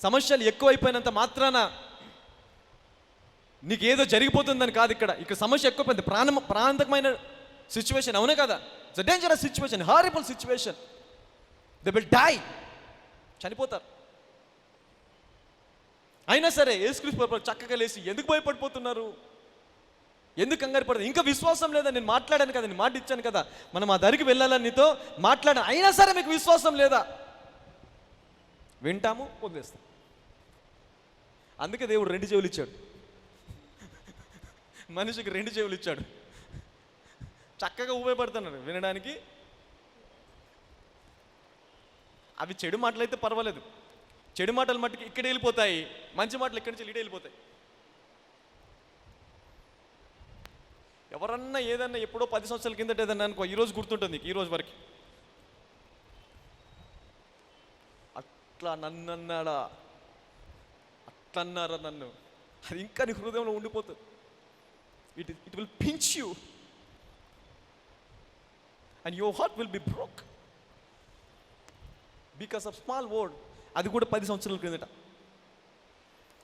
సమస్యలు ఎక్కువైపోయినంత మాత్రాన నీకు ఏదో జరిగిపోతుందని కాదు. ఇక్కడ సమస్య ఎక్కువైపోయింది. ప్రాణాంతకమైన సిచ్యువేషన్, అవునే కదా? It's a dangerous situation, horrible situation. They will die, చనిపోతారు. అయినా సరే యేసుక్రీస్తు చక్కగా లేచి ఎందుకు భయపడిపోతున్నారు? ఎందుకు కంగారు పడదు? ఇంకా విశ్వాసం లేదా? నేను మాట్లాడాను కదా, నేను మాట ఇచ్చాను కదా, మనం ఆ దరికి వెళ్ళాలని నీతో మాట్లాడాను. అయినా సరే మీకు విశ్వాసం లేదా? వింటాము, వదిలేస్తాం. అందుకే దేవుడు 2 చెవులు ఇచ్చాడు. మనిషికి 2 చెవులు ఇచ్చాడు. చక్కగా ఉపయోగపడుతున్నారు వినడానికి. అవి చెడు మాటలు అయితే పర్వాలేదు, చెడు మాటలు మట్టుకు ఇక్కడ వెళ్ళిపోతాయి, మంచి మాటలు ఇక్కడి నుంచి ఇటు వెళ్ళిపోతాయి. ఎవరన్నా ఏదన్నా ఎప్పుడో 10 సంవత్సరాల కిందట ఏదన్నా అనుకో, ఈరోజు గుర్తుంటుంది నీకు, ఈరోజు వరకు. అట్లా నన్ను అన్నాడా, అట్లా అన్నారా నన్ను, అది ఇంకా నీ హృదయంలో ఉండిపోతుంది. It will pinch you and your heart will be broke because of small word. అది కూడా 10 సంవత్సరాల కిందట.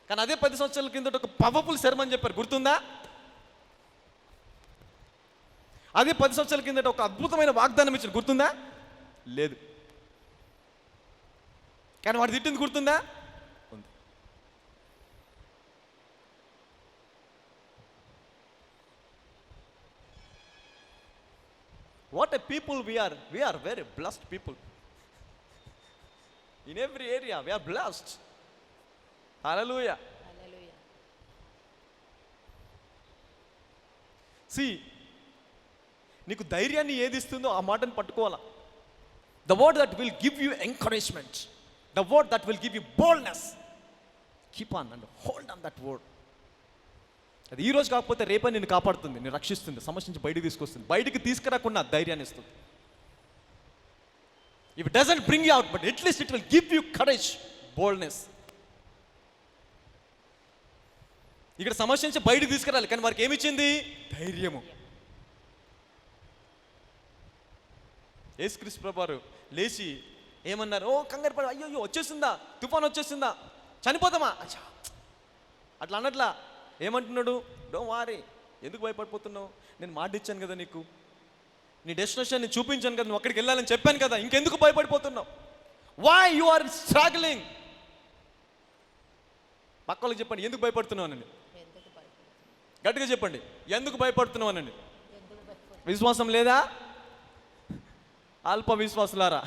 కానీ అదే 10 సంవత్సరాల కిందట ఒక పవర్ఫుల్ సెర్మన్ చెప్పారు, గుర్తుందా? అదే 10 సంవత్సరాల కిందట ఒక అద్భుతమైన వాగ్దానం ఇచ్చారు, గుర్తుందా? లేదు. కానీ వాడు తిట్టింది గుర్తుందా? ఉంది. What a people we are very blessed people. In every area we are blessed. Hallelujah. See, నీకు ధైర్యాన్ని ఏది ఇస్తుందో ఆ మాటను పట్టుకోవాలా. The word that will give you encouragement, the word that will give you boldness, keep on and hold on that word. అది ఈ రోజు కాకపోతే రేపే నిన్ను కాపాడుతుంది, నిన్ను రక్షిస్తుంది, సమస్య నుంచి బయటికి తీసుకొస్తుంది, బయటికి తీసుకురాకుండా ధైర్యాన్ని ఇస్తుంది. If it doesn't bring you out, but at least it will give you courage, boldness. ఇక్కడ సమస్య నుంచి బయటికి తీసుకురాలి, కానీ వారికి ఏమి ఇచ్చింది? ధైర్యము. యేసుక్రీస్తు ప్రభువారు లేచి ఏమన్నారు? ఓ కంగారు పడి, అయ్యో వచ్చేసిందా, తుఫాన్ వచ్చేసిందా, చనిపోతామా అట్లా అన్నట్లా. ఏమంటున్నాడు? డోంట్ వరీ, ఎందుకు భయపడిపోతున్నావు? నేను మాట ఇచ్చాను కదా నీకు, నీ డెస్టినేషన్ నేను చూపించాను కదా, నువ్వు అక్కడికి వెళ్ళాలని చెప్పాను కదా, ఇంకెందుకు భయపడిపోతున్నావు? Why you are struggling? పక్కలకు చెప్పండి, ఎందుకు భయపడుతున్నావు అనండి. గట్టిగా చెప్పండి, ఎందుకు భయపడుతున్నావు అనండి. విశ్వాసం లేదా? అల్ప విశ్వాసులారా,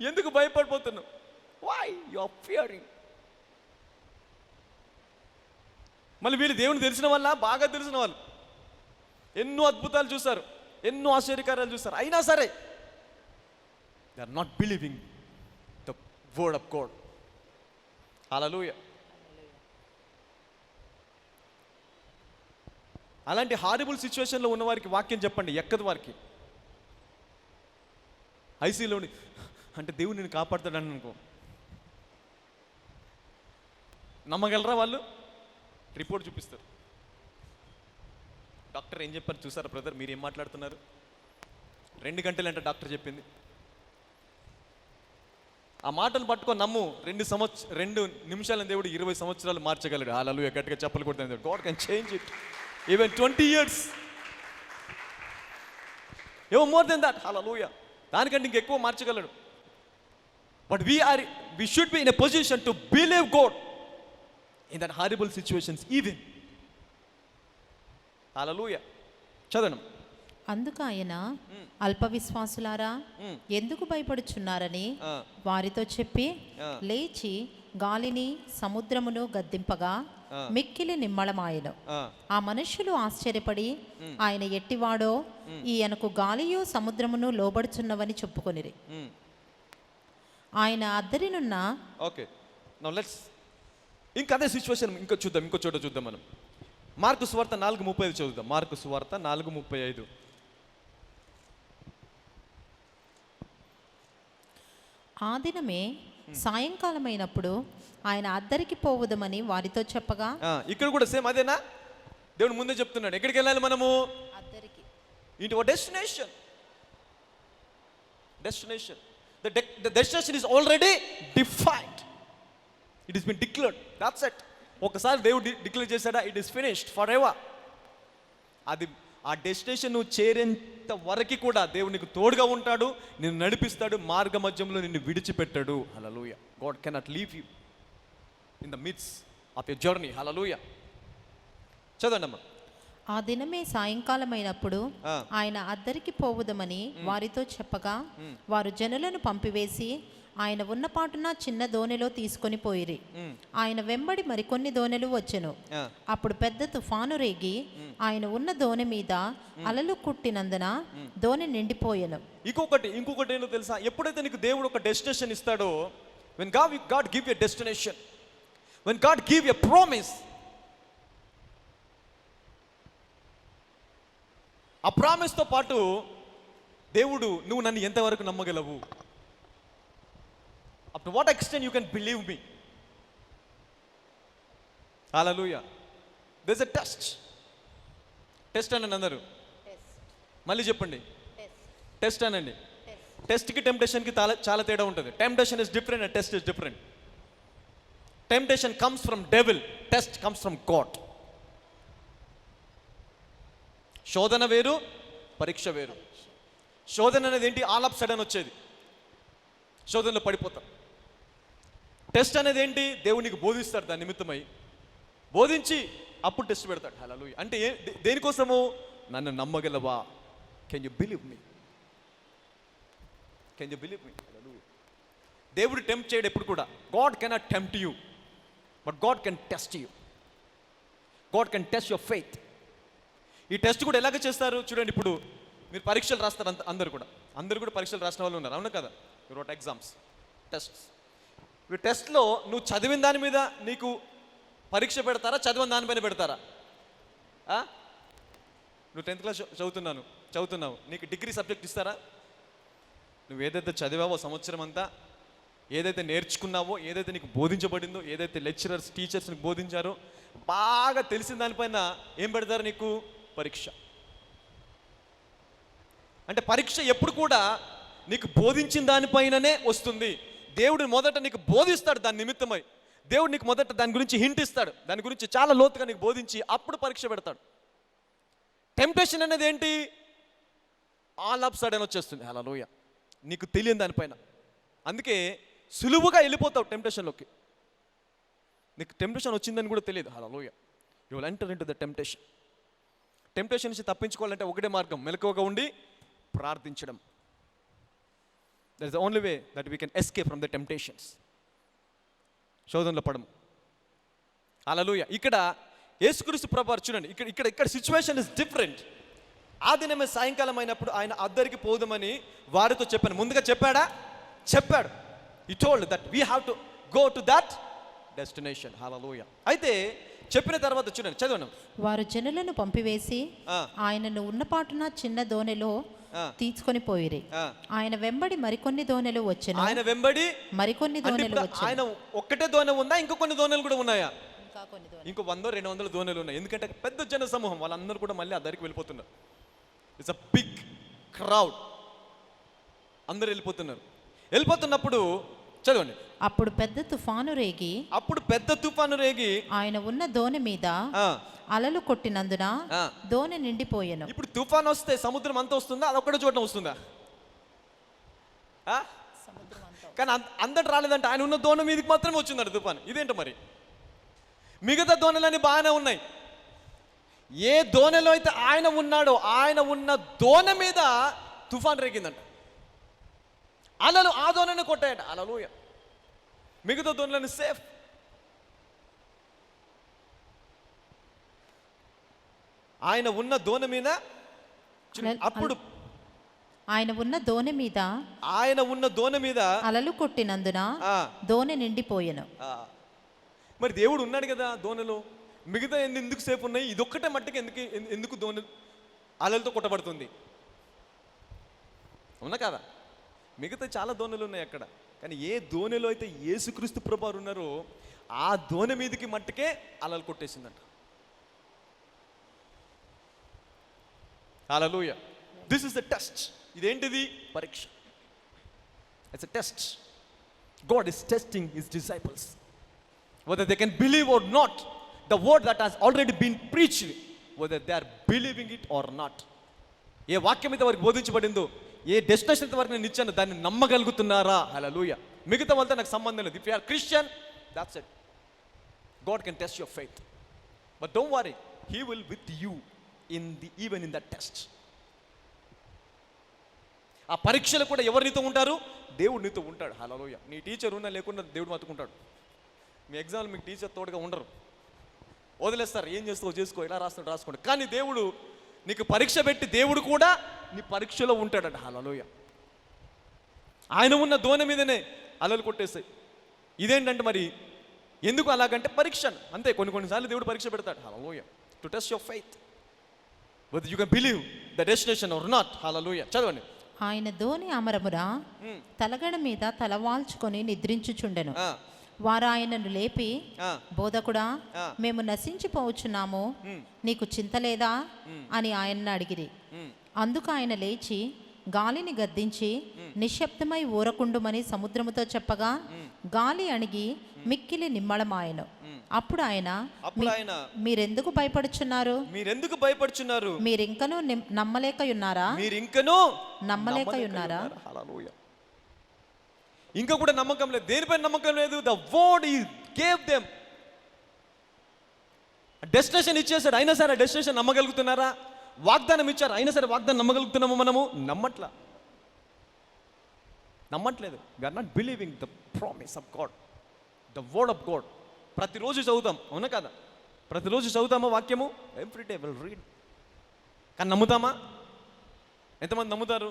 ఎందుకు భయపడిపోతున్నావు? Why you are fearing? మళ్ళీ వీళ్ళు దేవుని తెలిసిన వాళ్ళ, బాగా తెలిసిన వాళ్ళు, ఎన్నో అద్భుతాలు చూశారు, ఎన్నో ఆశ్చర్యకార్యాలు చూశారు, అయినా సరే they are not believing the word of God. Hallelujah. అలాంటి హారిబుల్ సిచ్యువేషన్లో ఉన్న వారికి వాక్యం చెప్పండి, ఎక్కదు వారికి. ఐసీలోని అంటే దేవుడు నేను కాపాడుతాడని అనుకో, నమ్మగలరా వాళ్ళు? రిపోర్ట్ చూపిస్తారు. డాక్టర్ ఏం చెప్పారు చూసారా బ్రదర్, మీరు ఏం మాట్లాడుతున్నారు? 2 గంటలు అంటే డాక్టర్ చెప్పింది. ఆ మాటలు పట్టుకొని నమ్ము. 2 నిమిషాలను దేవుడు 20 సంవత్సరాలు మార్చగలడు. హల్లెలూయా. గట్టిగా చెప్పలు కొడుతుంది. God can change it even 20 years, ఏవో మోర్ దెన్ దట్. హల్లెలూయా. దానికంటే ఇంకెక్కువ మార్చగలడు. But we should be in a position to believe God in that horrible situations even. హల్లెలూయా. చదవండి. అందుకు ఆయన, అల్ప విశ్వాసులారా ఎందుకు భయపడుచున్నారని వారితో చెప్పి లేచి గాలిని సముద్రమును గద్దింపగా మిక్కిలి నిమ్మళమాయెను. ఆ మనుష్యులు ఆశ్చర్యపడి ఆయన ఎట్టివాడో, ఈయనకు గాలియు సముద్రమును లోబడుచున్నవని చెప్పుకొనిరి. ఆయన అద్దరినున్న ఓకే, నౌ లెట్స్ ఇంకా అదే సిచ్యువేషన్ ఇంకో చోట చూద్దాం మనం. మార్కు సువార్త 4:35 చదువుదాం. మార్కు సువార్త 4:35. ఆ దినమే సాయంకాలమైనప్పుడు ఆయన అద్దరికి పోవుదమని వారితో చెప్పగా. ఇక్కడ కూడా సేమ్ అదేనా? దేవుడు ముందే చెప్తున్నాడు ఎక్కడికి వెళ్ళాలి మనము? అద్దరికి. Into destination. The destination is already defined. It has been declared. That's it. ఒకసారి దేవుడు డిక్లేర్ చేశాడా, it is finished for ever. అది ఆ డెస్టినేషన్ నువ్వు చేరేంత వరకు కూడా దేవుడు నీకు తోడుగా ఉంటాడు, నిన్ను నడిపిస్తాడు, మార్గ మధ్యంలో నిన్ను విడిచిపెట్టాడు. Hallelujah. God cannot leave you in the midst of your journey. Hallelujah. చదవండి అమ్మా. ఆ దినమే సాయంకాలమైనప్పుడు ఆయన అద్దరికి పోవుదమని వారితో చెప్పగా వారు జనులను పంపివేసి ఆయన ఉన్నపాటున చిన్న దోణిలో తీసుకొని పోయిరి. ఆయన వెంబడి మరికొన్ని దోణెలు వచ్చెను. అప్పుడు పెద్ద తుఫాను రేగి ఆయన ఉన్న దోణి మీద అలలు కుట్టినందున దోణి నిండిపోయెను. ఇంకొకటి ఏంటో తెలుసా? ఎప్పుడైతే నీకు దేవుడు ఒక డెస్టినేషన్ ఇస్తాడో, when God give you a destination, when God give you a promise, ఆ ప్రామిస్తో పాటు దేవుడు నువ్వు నన్ను ఎంతవరకు నమ్మగలవు, up to what extent you can believe me. Hallelujah. There is a test అనండి అందరూ. మళ్ళీ చెప్పండి, టెస్ట్ అనండి. టెస్ట్కి టెంప్టేషన్కి చాలా తేడా ఉంటుంది. Temptation is different and test is different. Temptation comes from devil, test comes from God. శోధన వేరు, పరీక్ష వేరు. శోధన అనేది ఏంటి? ఆల్ ఆఫ్ సడన్ వచ్చేది, శోధనలో పడిపోతాం. టెస్ట్ అనేది ఏంటి? దేవునికి బోధిస్తాడు, దాని నిమిత్తమై బోధించి అప్పుడు టెస్ట్ పెడతాడు. హల్లెలూయా. అంటే దేనికోసము? నన్ను నమ్మగలవా? Can you believe me? Can you believe me? దేవుడు టెంప్ట్ చేయడు ఎప్పుడు కూడా. God cannot tempt you, but God can test you. God can test your faith. ఈ టెస్ట్ కూడా ఎలాగ చేస్తారు చూడండి. ఇప్పుడు మీరు పరీక్షలు రాస్తారు, అందరూ కూడా పరీక్షలు రాసిన వాళ్ళు ఉన్నారు, అవునా కదా? You wrote exams, tests. ఈ టెస్ట్లో నువ్వు చదివిన దాని మీద నీకు పరీక్ష పెడతారా, చదివిన దానిపైన పెడతారా? నువ్వు 10th క్లాస్ చదువుతున్నావు, నీకు డిగ్రీ సబ్జెక్ట్ ఇస్తారా? నువ్వు ఏదైతే చదివావో సంవత్సరం అంతా, ఏదైతే నేర్చుకున్నావో, ఏదైతే నీకు బోధించబడిందో, ఏదైతే లెక్చరర్స్ టీచర్స్ నీకు బోధించారో, బాగా తెలిసిన దానిపైన ఏం పెడతారు నీకు? పరీక్ష. అంటే పరీక్ష ఎప్పుడు కూడా నీకు బోధించిన దానిపైననే వస్తుంది. దేవుడు మొదట నీకు బోధిస్తాడు దాని నిమిత్తమై. దేవుడు నీకు మొదట దాని గురించి హింట్ ఇస్తాడు, దాని గురించి చాలా లోతుగా నీకు బోధించి అప్పుడు పరీక్ష పెడతాడు. టెంప్టేషన్ అనేది ఏంటి? ఆల్ ఆఫ్ సడన్ వచ్చేస్తుంది, హల్లెలూయా, నీకు తెలియని దానిపైన. అందుకే సులువుగా వెళ్ళిపోతావు టెంప్టేషన్లోకి. నీకు టెంప్టేషన్ వచ్చిందని కూడా తెలియదు, hallelujah. You will enter into the temptation. Temptation నుంచి తప్పించుకోవాలంటే ఒకటే మార్గం, మెలకువగా ఉండి ప్రార్థించడం. That is the only way that we can escape from the temptations. శోధనలో పడము, హల్లెలూయా. ఇక్కడ యేసుక్రీస్తు ప్రభువారు చూడండి, ఇక్కడ సిచ్యువేషన్ ఇస్ డిఫరెంట్. ఆ దినమే సాయంకాలం అయినప్పుడు ఆయన అద్దరికి పోదామని వారితో చెప్పాను. ముందుగా చెప్పాడా? చెప్పాడు. He told that we have to go to that destination, hallelujah. అయితే చెప్పిన తర్వాత చూడండి, చదవండి. వారు జనులను పంపివేసి ఆయనను ఉన్నపాటున చిన్న దోణిలో తీసుకొని పోయిరి. ఆయన వెంబడి మరికొన్ని దోణెలు వచ్చెను. ఆయన వెంబడి మరికొన్ని దోణెలు వచ్చెను. ఆయన ఒక్కటే దోణె ఉందా? ఇంకో కొన్ని దోణెలు కూడా ఉన్నాయా? ఇంకో 100-200 దోణెలు ఉన్నాయి. ఎందుకంటే పెద్ద జన సమూహం, వాళ్ళందరూ కూడా మళ్ళీ ఆ దరికి వెళ్ళిపోతున్నారు. ఇట్స్ అ బిగ్ క్రౌడ్, అందరూ వెళ్ళిపోతున్నప్పుడు చదవండి. అప్పుడు పెద్ద తుఫాను రేగి ఆయన ఉన్న దోణి మీద అలలు కొట్టినందున దోణి నిండిపోయెను. ఇప్పుడు తుఫాన్ వస్తే సముద్రం అంతా వస్తుందా? అది ఒక్కడే చోట వస్తుందా? కానీ అందరు రాలేదంటే ఆయన ఉన్న దోణి మీదకి మాత్రమే వచ్చిందంట తుఫాన్. ఇదేంటో మరి? మిగతా దోణెలన్నీ బాగానే ఉన్నాయి. ఏ దోణెలో అయితే ఆయన ఉన్నాడో, ఆయన ఉన్న దోణె మీద తుఫాన్ రేగిందంట. అలలు ఆ దోణని కొట్టాయట, హల్లెలూయా. మిగతా దోణులను సేఫ్. ఆయన ఉన్న దోణి మీద అప్పుడు ఆయన ఉన్న దోణి మీద అలలు కొట్టినందున దోణి నిండిపోయెను. మరి దేవుడు ఉన్నాడు కదా దోణిలో, మిగతా ఎందుకు సేఫ్ ఉన్నాయి? ఇదొక్కటే మట్టుకు ఎందుకు దోణి అలలతో కొట్టబడుతుంది? అవునా కదా? మిగతా చాలా దోణులు ఉన్నాయి అక్కడ. కానీ ఏ దోణిలో అయితే యేసుక్రీస్తు ప్రభువారు ఉన్నారో ఆ దోణి మీదకి మట్టుకే అలలు కొట్టేసిందంట, hallelujah. This is the test. ఇదేంటిది? పరీక్ష. It's a test. God is testing his disciples whether they can believe or not the word that has already been preached, whether they are believing it or not. ఏ వాక్యం అయితే వారికి బోధించబడిందో, ఏ destination వరకు నేను ఇచ్చాను దాన్ని నమ్మగలుగుతున్నారా? హల్లెలూయా. మిగతా వాళ్ళతో నాకు సంబంధం లేదు. If you are Christian, that's it. God can test your faith, but don't worry, he will with you even in that test. ఆ పరీక్షలు కూడా ఎవరు నీతో ఉంటారు? దేవుడు నీతో ఉంటాడు, హల్లెలూయా. నీ టీచర్ ఉన్నా లేకుండా దేవుడు మాత్తుకుంటాడు. మీ ఎగ్జామ్లో మీకు టీచర్ తోడుగా ఉండరు, వదిలేస్తారు. ఏం చేస్తావు చేసుకో, ఇలా రాసుకోండి. కానీ దేవుడు నీకు పరీక్ష పెట్టి దేవుడు కూడా నీ పరీక్షలో ఉంటాడట, హల్లెలూయా. ఆయన ఉన్న దోణి మీదనే అలలు కొట్టేస్తాయి. ఇదేంటంటే మరి ఎందుకు అలాగంటే పరీక్ష అంతే. కొన్నిసార్లు దేవుడు పరీక్ష పెడతాడు, hallelujah, to test your faith whether you can believe the destination or not, hallelujah. చదవండి. ఆయన దోణి అమరమున తలగడ మీద తలవాల్చుకొని నిద్రించుచుండెను. వారు ఆయనను లేపి, బోధకుడా, మేము నశించిపోవచ్చున్నాము, నీకు చింత లేదా అని ఆయన్ని అడిగిరి. అందుకు ఆయన లేచి గాలిని గద్దించి నిశ్శబ్దమై ఊరకుండుమని సముద్రముతో చెప్పగా గాలి అణిగి మిక్కిలి నిమ్మళమాయెను. అప్పుడు ఆయన మీరెందుకు భయపడుచున్నారు? మీరింకనూ నమ్మలేకయున్నారా? ఇంకా కూడా నమ్మకం లేదు. దేనిపై నమ్మకం లేదు? The word he gave them. Destination ఇచ్చేసాడు, అయినా సరే డెస్టినేషన్ నమ్మగలుగుతున్నారా? వాగ్దానం ఇచ్చారు, అయినా సరే వాగ్దానం నమ్మగలుగుతున్నాము మనము? నమ్మట్లా. నమ్మట్లేదు. We are not believing the promise of God, the word of God. ప్రతిరోజు చదువుతాం, అవునా కదా? ప్రతిరోజు చదువుతామా వాక్యము? Every day will read. కానీ నమ్ముతామా? ఎంతమంది నమ్ముతారు?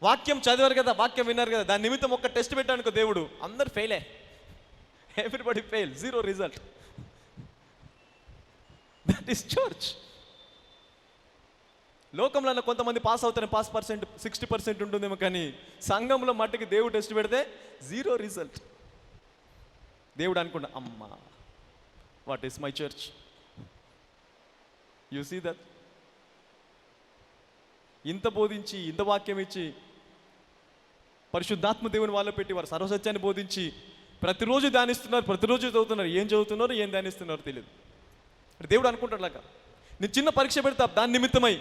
వాక్యం చదివారు కదా, వాక్యం విన్నారు కదా, దాని నిమిత్తం ఒక్క టెస్ట్ పెట్టానుకో దేవుడు, అందరు ఫెయిలే. Everybody fail, 0 result. That is church. లోకంలో కొంతమంది పాస్ అవుతారు, పాస్ పర్సెంట్ 60% ఉంటుందేమో, కానీ సంఘంలో మట్టుకి దేవుడు టెస్ట్ పెడితే 0 రిజల్ట్. దేవుడు అనుకున్నా, అమ్మా what is my church? You see that? ఇంత బోధించి, ఇంత వాక్యం ఇచ్చి, పరిశుద్ధాత్మ దేవుని వాళ్ళు పెట్టి వారు సర్వసత్యాన్ని బోధించి ప్రతిరోజు ధ్యానిస్తున్నారు, ప్రతిరోజు చదువుతున్నారు. ఏం చదువుతున్నారో ఏం ధ్యానిస్తున్నారో తెలియదు. దేవుడు అనుకుంటాడు లాగా, నేను చిన్న పరీక్ష పెడతా దాని నిమిత్తమై.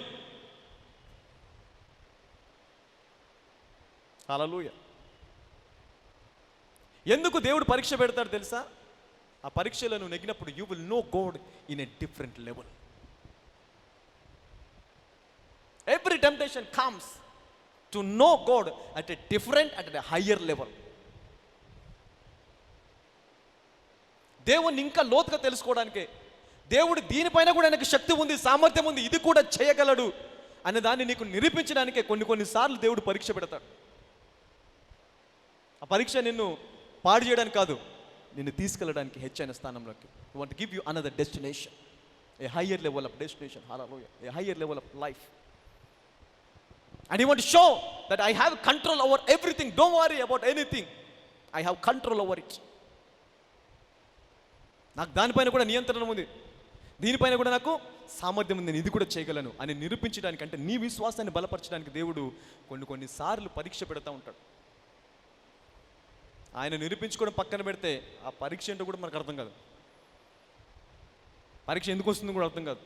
హల్లెలూయా. ఎందుకు దేవుడు పరీక్ష పెడతాడు తెలుసా? ఆ పరీక్షలో నువ్వు నెగ్గినప్పుడు you will know God in a different level. Every temptation comes to know God at a different, at a higher level. దేవుణ్ణి ఇంకా లోతుగా తెలుసుకోవడానికే, దేవుడు దీనిపైన కూడా ఆయనకు శక్తి ఉంది, సామర్థ్యం ఉంది, ఇది కూడా చేయగలడు అనే దాన్ని నీకు నిరూపించడానికే కొన్నిసార్లు దేవుడు పరీక్ష పెడతాడు. ఆ పరీక్ష నిన్ను పాడు చేయడానికి కాదు, నిన్ను తీసుకెళ్ళడానికి హెచ్చైన స్థానంలోకి. You want to give you another destination, A higher level of destination. Hallelujah. A higher level of life. And you want to show that I have control over everything. Don't worry about anything. I have control over it. నాకు దానిపైన కూడా నియంత్రణ ఉంది, దీనిపైన కూడా నాకు సామర్థ్యం ఉంది, నేను ఇది కూడా చేయగలను అని నిరూపించడానికి, అంటే నీ విశ్వాసాన్ని బలపరచడానికి దేవుడు కొన్నిసార్లు పరీక్ష పెడతా ఉంటాడు. ఆయన నిరూపించుకోవడం పక్కన పెడితే ఆ పరీక్ష ఏంటో కూడా మనకు అర్థం కాదు. పరీక్ష ఎందుకు వస్తుందో కూడా అర్థం కాదు.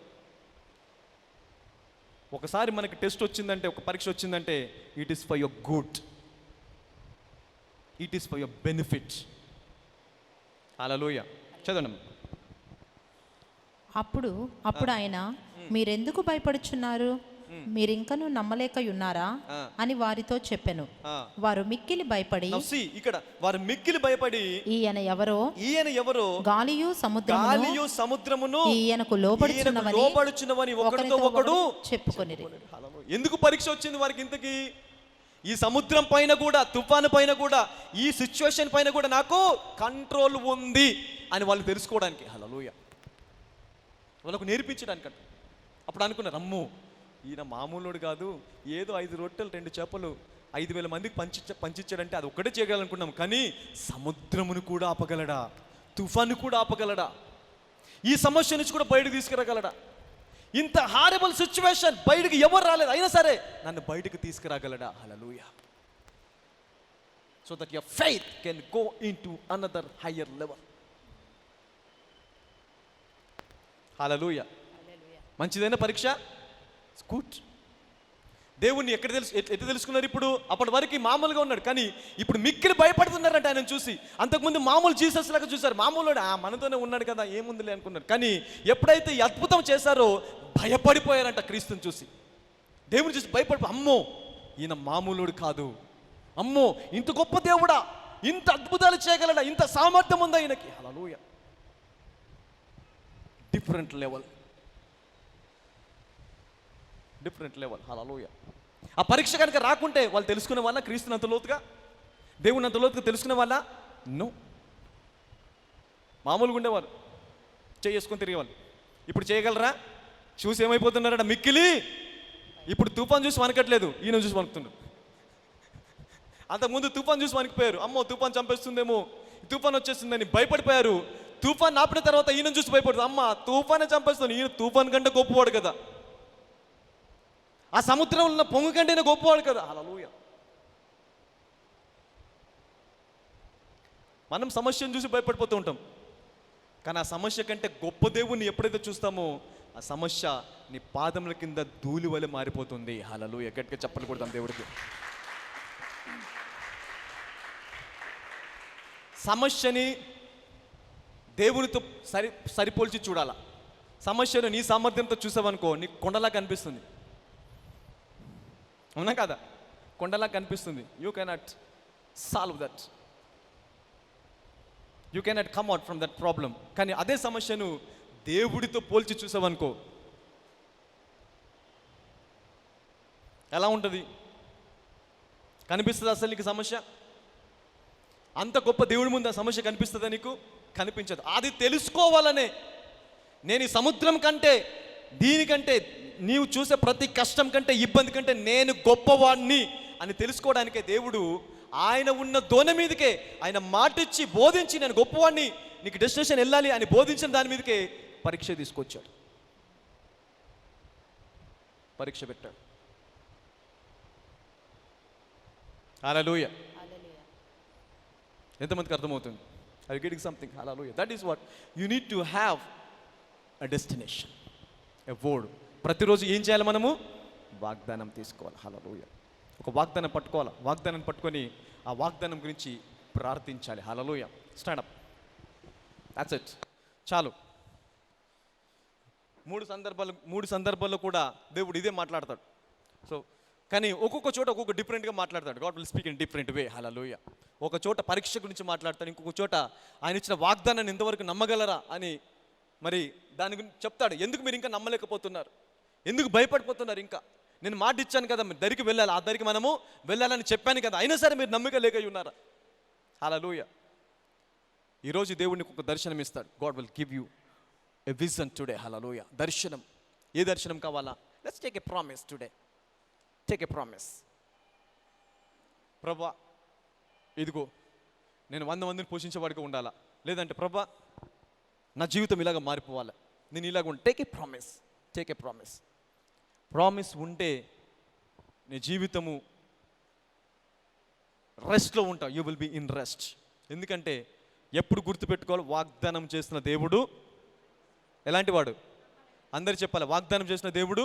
ఒకసారి మనకి టెస్ట్ వచ్చిందంటే, ఒక పరీక్ష వచ్చిందంటే, it is for your good, it is for your benefit. Hallelujah. చదవండి. అప్పుడు ఆయన, మీరెందుకు భయపడుచున్నారు? మీరింకనూ నమ్మలేక ఉన్నారా అని వారితో చెప్పెను. వారు మిక్కిలి భయపడి, ఇక్కడ వారు మిక్కిలి భయపడి, ఈయన ఎవరో గాలియు సముద్రమును ఈయనకు లోబడుచున్నవని ఒకరితో ఒకడు చెప్పుకొనిరి. ఎందుకు పరీక్ష వచ్చింది వారికి ఇంతకీ? ఈ సముద్రం పైన కూడా, తుఫాను పైన కూడా, ఈ సిచ్యువేషన్ పైన కూడా నాకు కంట్రోల్ ఉంది అని వాళ్ళు తెలుసుకోవడానికి. హల్లెలూయా. వాళ్ళకు నేర్పించడానికంట. అప్పుడు అనుకున్నారు, అమ్మో ఈయన మామూలుడు కాదు, ఏదో 5 రొట్టెలు 2 చేపలు 5,000 మందికి పంచిచ్చాడంటే అది ఒక్కటే చేయగలనుకున్నాం, కానీ సముద్రమును కూడా ఆపగలడా, తుఫాను కూడా ఆపగలడా, ఈ సమస్య నుంచి కూడా బయటకు తీసుకురాగలడా? ఇంత హారబుల్ సిచ్యువేషన్, బయటకు ఎవరు రాలేదు, అయినా సరే నన్ను బయటకు తీసుకురాగలడా? Hallelujah. So that your faith can go into another higher level. Hallelujah. మంచిదైన పరీక్ష. గుడ్. దేవుణ్ణి ఎట్లా తెలుసుకున్నారు? ఇప్పుడు అప్పటి వరకు మామూలుగా ఉన్నాడు, కానీ ఇప్పుడు మిక్కిలి భయపడుతున్నారంట ఆయన చూసి. అంతకుముందు మామూలు జీసస్ లాగా చూశారు, మామూలు మనతోనే ఉన్నాడు కదా, ఏముందిలే అనుకున్నారు. కానీ ఎప్పుడైతే ఈ అద్భుతం చేశారో భయపడిపోయారంట క్రీస్తుని చూసి. దేవుని చూసి అమ్మో ఈయన మామూలుడు కాదు, అమ్మో ఇంత గొప్ప దేవుడా, ఇంత అద్భుతాలు చేయగలడా, ఇంత సామర్థ్యం ఉందా ఈయనకి. హల్లెలూయా. Different level. హల్లెలూయా. ఆ పరీక్ష కనుక రాకుంటే వాళ్ళు తెలుసుకునే వాళ్ళ క్రీస్తుని అంత లోతుగా, దేవుని అంత లోతుగా తెలుసుకునే వాళ్ళ? నో. మామూలుగా ఉండేవారు, చేసుకొని తిరిగేవాళ్ళు. ఇప్పుడు చేయగలరా? చూసి ఏమైపోతున్నారట మిక్కిలి. ఇప్పుడు తుఫాన్ చూసి వనకట్లేదు, ఈయన చూసి వణుకుతున్నారు. అంతకుముందు తుఫాన్ చూసి వణికిపోయారు, అమ్మో తుఫాన్ చంపేస్తుందేమో, తుఫాన్ వచ్చేస్తుందని భయపడిపోయారు. తుఫాన్ ఆపిన తర్వాత ఈయన చూసి భయపడుతుంది, అమ్మ తుఫానే చంపేస్తుంది, ఈయన తుఫాన్ కంటే గొప్పవాడు కదా, ఆ సముద్రంలో ఉన్న పొంగు కంటే గొప్పవాడు కదా. హల్లెలూయా. మనం సమస్యను చూసి భయపడిపోతూ ఉంటాం, కానీ ఆ సమస్య కంటే గొప్ప దేవుణ్ణి ఎప్పుడైతే చూస్తామో ఆ సమస్య నీ పాదముల కింద ధూళి వలె మారిపోతుంది. హల్లెలూయా. గట్టిగా చప్పట్లు కొడతాం దేవుడికి. సమస్యని దేవునితో సరిపోల్చి చూడాలా. సమస్యను నీ సామర్థ్యంతో చూసావనుకో నీకు కొండలా కనిపిస్తుంది, అవునా కదా? కొండలా కనిపిస్తుంది. You cannot solve that, you cannot come out from that problem. కానీ అదే సమస్యను దేవుడితో పోల్చి చూసావనుకో, ఎలా ఉంటుంది? కనిపిస్తుంది అసలు నీకు సమస్య? అంత గొప్ప దేవుడి ముందు ఆ సమస్య కనిపిస్తుందా నీకు? కనిపించదు. అది తెలుసుకోవాలనే నేను ఈ సముద్రం కంటే, దీనికంటే, నీవు చూసే ప్రతి కష్టం కంటే, ఇబ్బంది కంటే నేను గొప్పవాడిని అని తెలుసుకోవడానికే దేవుడు ఆయన ఉన్న దోణి మీదకే ఆయన మాటిచ్చి బోధించి, నేను గొప్పవాడిని, నీకు డెస్టినేషన్ వెళ్ళాలి అని బోధించిన దాని మీదకే పరీక్ష తీసుకొచ్చాడు, పరీక్ష పెట్టాడు. హల్లెలూయా. ఎంతమందికి అర్థమవుతుంది? I getting something? Hallelujah. That is what you need to have a destination, a word. ప్రతిరోజు ఏం చేయాలి మనము? వాగ్దానం తీసుకోవాలి. హల్లెలూయా. ఒక వాగ్దానం పట్టుకోవాలి. వాగ్దానం పట్టుకొని ఆ వాగ్దానం గురించి ప్రార్థించాలి. Hallelujah. Stand up. That's it. చాలు. మూడు సందర్భాల్లో కూడా దేవుడు ఇదే మాట్లాడతాడు. సో కానీ ఒక్కొక్క చోట ఒక్కొక్క డిఫరెంట్గా మాట్లాడతాడు. God will speak in different way. Hallelujah. ఒక చోట పరీక్ష గురించి మాట్లాడతాడు, ఇంకొక చోట ఆయన ఇచ్చిన వాగ్దానాన్ని ఎంతవరకు నమ్మగలరా అని మరి దాని గురించి చెప్తాడు. ఎందుకు మీరు ఇంకా నమ్మలేకపోతున్నారు? ఎందుకు భయపడిపోతున్నారు? ఇంకా నేను మాట ఇచ్చాను కదా, మీరు దరికి వెళ్ళాలి, ఆ దరికి మనము వెళ్ళాలని చెప్పాను కదా, అయినా సరే మీరు నమ్మిక లేక ఉన్నారా? హల్లెలూయా. ఈరోజు దేవుడికి ఒక దర్శనం ఇస్తాడు. God will give you a vision today. Hallelujah. దర్శనం. ఏ దర్శనం కావాలా? Let's take a promise today. Take a promise. ప్రభా ఇదిగో నేను 100 మందిని పోషించేవాడిగా ఉండాలా, లేదంటే ప్రభా నా జీవితం ఇలాగ మారిపోవాలి, నేను ఇలాగ ఉండి. Take a promise. Take a promise. Promise ఉంటే నీ జీవితము రెస్ట్లో ఉంటావు. You will be in rest. ఎందుకంటే ఎప్పుడు గుర్తుపెట్టుకోవాలి, వాగ్దానం చేసిన దేవుడు ఎలాంటి వాడు? అందరు చెప్పాలి. వాగ్దానం చేసిన దేవుడు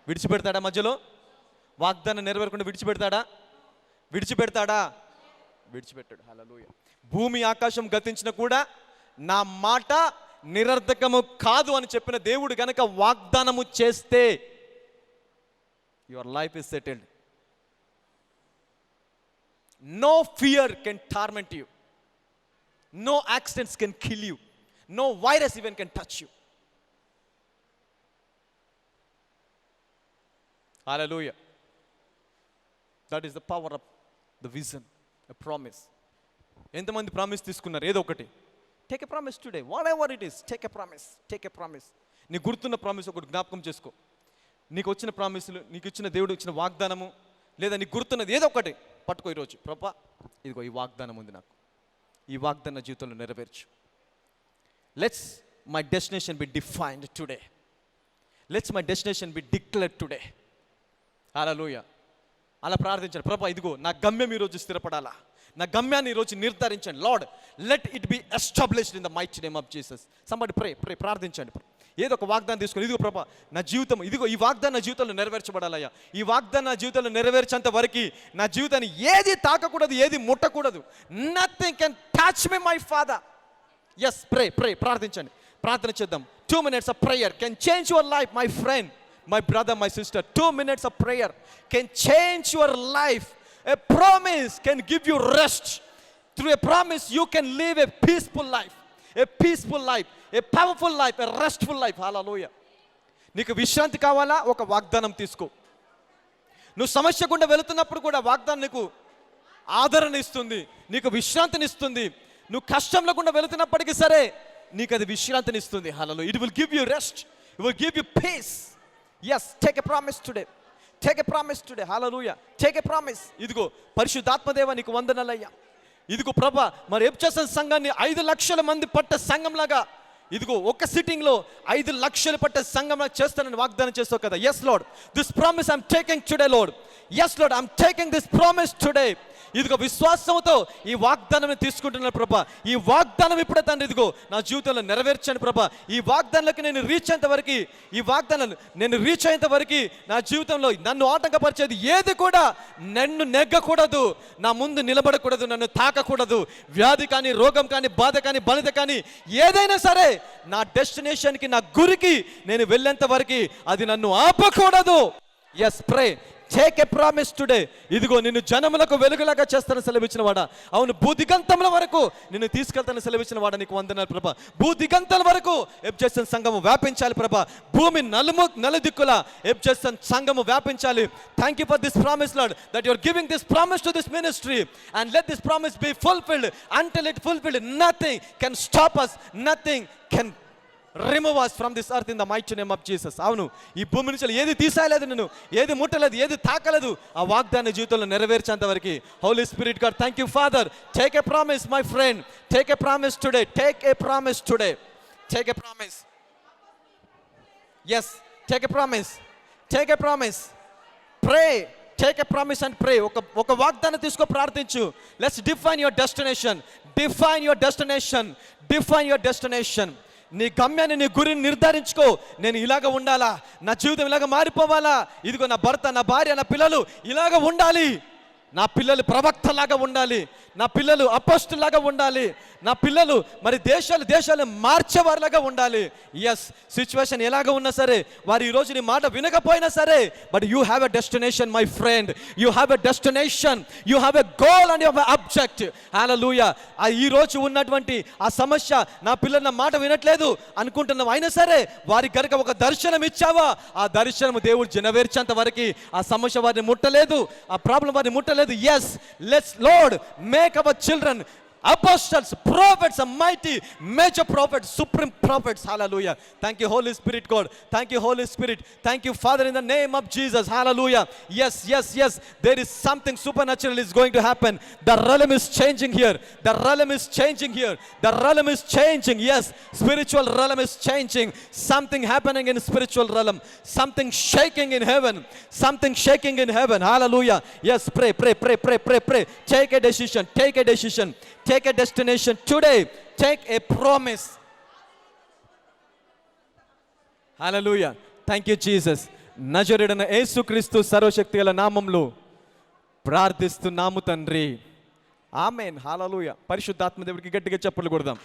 విడిచిపెడతాడా? మధ్యలో వాగ్దానం నెరవేరకుండా విడిచిపెడతాడా? విడిచిపెట్టాడు. హల్లెలూయా. భూమి ఆకాశం గతించిన కూడా నా మాట నిరర్ధకము కాదు అని చెప్పిన దేవుడు గనక వాగ్దానము చేస్తే your life is settled. No fear can torment you, no accidents can kill you, no virus even can touch you. Hallelujah. That is the power of the vision, a promise. ఎంతమంది ప్రామిస్ తీసుకున్నారు? ఏదో ఒకటి. Take a promise today. Whatever it is, take a promise. Take a promise. నీకు గుర్తున్న promise ఒకటి జ్ఞాపకం చేసుకో. నీకు వచ్చిన ప్రామిస్లు, నీకు ఇచ్చిన దేవుడు ఇచ్చిన వాగ్దానము, లేదా నీకు గుర్తున్నది ఏదో ఒకటి పట్టుకో ఈరోజు. ప్రభా ఇదిగో ఈ వాగ్దానం ఉంది నాకు, ఈ వాగ్దాన జీవితంలో నెరవేర్చు. Let's my destination be defined today. Let's my destination be declared today. Hallelujah. అలా ప్రార్థించండి. ప్రభా ఇదిగో నా గమ్యం ఈరోజు స్థిరపడాలా, నా గమ్యాన్ని ఈరోజు నిర్ధారించండి. Lord let it be established in the mighty name of Jesus. Somebody pray. ప్రార్థించండి. ఏదో ఒక వాగ్దానం తీసుకొని, ఇదిగో ప్రభా నా జీవితం, ఇదిగో ఈ వాగ్దానం నా జీవితంలో నెరవేర్చబడాలయ్యా. ఈ వాగ్దానం నా జీవితంలో నెరవేర్చేంత వరకు నా జీవితాన్ని ఏది తాకకూడదు, ఏది ముట్టకూడదు. Nothing can touch me my father. Yes, pray. ప్రార్థించండి. ప్రార్థన చేద్దాం. 2 minutes of prayer can change your life, my friend, my brother, my sister. 2 minutes of prayer can change your life. A promise can give you rest. Through a promise you can live a peaceful life, a powerful life, a restful life. Hallelujah. నీకు విశ్రాంతి కావాలా? ఒక వాగ్దానం తీసుకో. నువ్వు సమస్య గుండా వెళుతున్నప్పుడు కూడా వాగ్దానం నీకు ఆదరణ ఇస్తుంది, నీకు విశ్రాంతిని ఇస్తుంది. నువ్వు కష్టంలో గుండా వెళుతున్నప్పటికీ సరే నీకు అది విశ్రాంతిని ఇస్తుంది. Hallelujah. It will give you rest, it will give you peace. Yes, take a promise today. Take a promise today. Hallelujah. Take a promise. ఇదిగో పరిశుద్ధాత్మదేవ నీకు వందనాలయ్యా. ఇదిగో ప్రభా మరి ఎఫెసస్ సంఘాన్ని 5 లక్షల మంది పట్ట సంఘంలాగా, ఇదిగో ఒక సిట్టింగ్లో 5 లక్షలు పట్టే సంఘంలా చేస్తానని వాగ్దానం చేస్తావు కదా. Yes Lord, this promise I'm taking today Lord. Yes Lord, I'm taking this promise today. ఇదిగో విశ్వాసంతో ఈ వాగ్దానం తీసుకుంటున్నాను ప్రభా. ఈ వాగ్దానం ఇప్పుడే తండ్రి ఇదిగో నా జీవితంలో నెరవేర్చాను ప్రభా. ఈ వాగ్దానాలకి నేను రీచ్ అయ్యేంత వరకు, ఈ వాగ్దానాలు నేను రీచ్ అయ్యేంత వరకు నా జీవితంలో నన్ను ఆటంకపరిచేది ఏది కూడా నన్ను నెగ్గకూడదు, నా ముందు నిలబడకూడదు, నన్ను తాకకూడదు. వ్యాధి కానీ, రోగం కానీ, బాధ కానీ, బలిత కానీ ఏదైనా సరే నా డెస్టినేషన్కి, నా గురికి నేను వెళ్ళేంత వరకు అది నన్ను ఆపకూడదు. Yes, pray. Take a promise today. ఇదిగో నిన్ను జనములకు వెలుగులాగా చేస్తానని సెలవిచ్చిన వాడా, అవును భూదిగంతముల వరకు నిన్ను తీసుకెళ్తానని సెలవిచ్చిన వాడా, నీకు వందనాలు ప్రభా. భూదిగంతల వరకు ఎబ్జెసన్ సంఘము వ్యాపించాలి ప్రభా. భూమి నలుదిక్కుల ఎబ్జెసన్ సంఘము వ్యాపించాలి. Thank you for this promise Lord, that you are giving this promise to this ministry, and let this promise be fulfilled. Until it fulfilled, nothing can stop us, nothing can remove us from this earth in the mighty name of Jesus. అవును, ఈ భూమి నుంచి ఏది తీసేయలేదు, నేను ఏది ముట్టలేదు, ఏది తాకలేదు, ఆ వాగ్దాన జీవితంలో నెరవేర్చేంత వరకు. Holy Spirit God, thank you Father. Take a promise my friend, take a promise today, take a promise today, take a promise. Yes, take a promise, take a promise. Pray, take a promise and pray. ఒక వాగ్దానం తీసుకో, ప్రార్థించు. Let's define your destination, define your destination, define your destination. నీ గమ్యాన్ని, నీ గురిని నిర్ధారించుకో. నేను ఇలాగ ఉండాలా, నా జీవితం ఇలాగ మారిపోవాలా, ఇదిగో నా భర్త, నా భార్య, నా పిల్లలు ఇలాగ ఉండాలి, నా పిల్లలు ప్రవక్తలాగా ఉండాలి, నా పిల్లలు అపోస్తులాగా ఉండాలి, నా పిల్లలు మరి దేశాలు మార్చేవారిలాగా ఉండాలి. ఎస్, సిచ్యువేషన్ ఎలాగ ఉన్నా సరే, వారు ఈరోజు నీ మాట వినకపోయినా సరే, but you have a destination my friend, you have a destination, you have a goal and you have a object. Hallelujah. ఈ రోజు ఉన్నటువంటి ఆ సమస్య, నా పిల్లలు నా మాట వినట్లేదు అనుకుంటున్నావు, అయినా సరే వారికి కనుక ఒక దర్శనం ఇచ్చావా, ఆ దర్శనం దేవుడు నెరవేర్చేంత వరకు ఆ సమస్య వారిని ముట్టలేదు, ఆ ప్రాబ్లం వారిని ముట్టలేదు. Yes, let's Lord make our children apostles, prophets, a mighty major prophets, supreme prophets. Hallelujah. Thank you Holy Spirit God, thank you Holy Spirit, thank you Father, in the name of Jesus. Hallelujah. Yes, there is something supernatural is going to happen. The realm is changing here, the realm is changing here, the realm is changing. Yes, spiritual realm is changing. Something happening in spiritual realm, something shaking in heaven, something shaking in heaven. Hallelujah. Yes, pray. Take a decision, take a destination today, take a promise. Hallelujah. Thank you Jesus. నజరేయుడైన యేసుక్రీస్తు సర్వశక్తిగల నామములో ప్రార్థిస్తున్నాము తండ్రి, ఆమేన్. హల్లెలూయా. పరిశుద్ధాత్మ దేవుడికి గట్టిగా చప్పట్లు కొడదాం.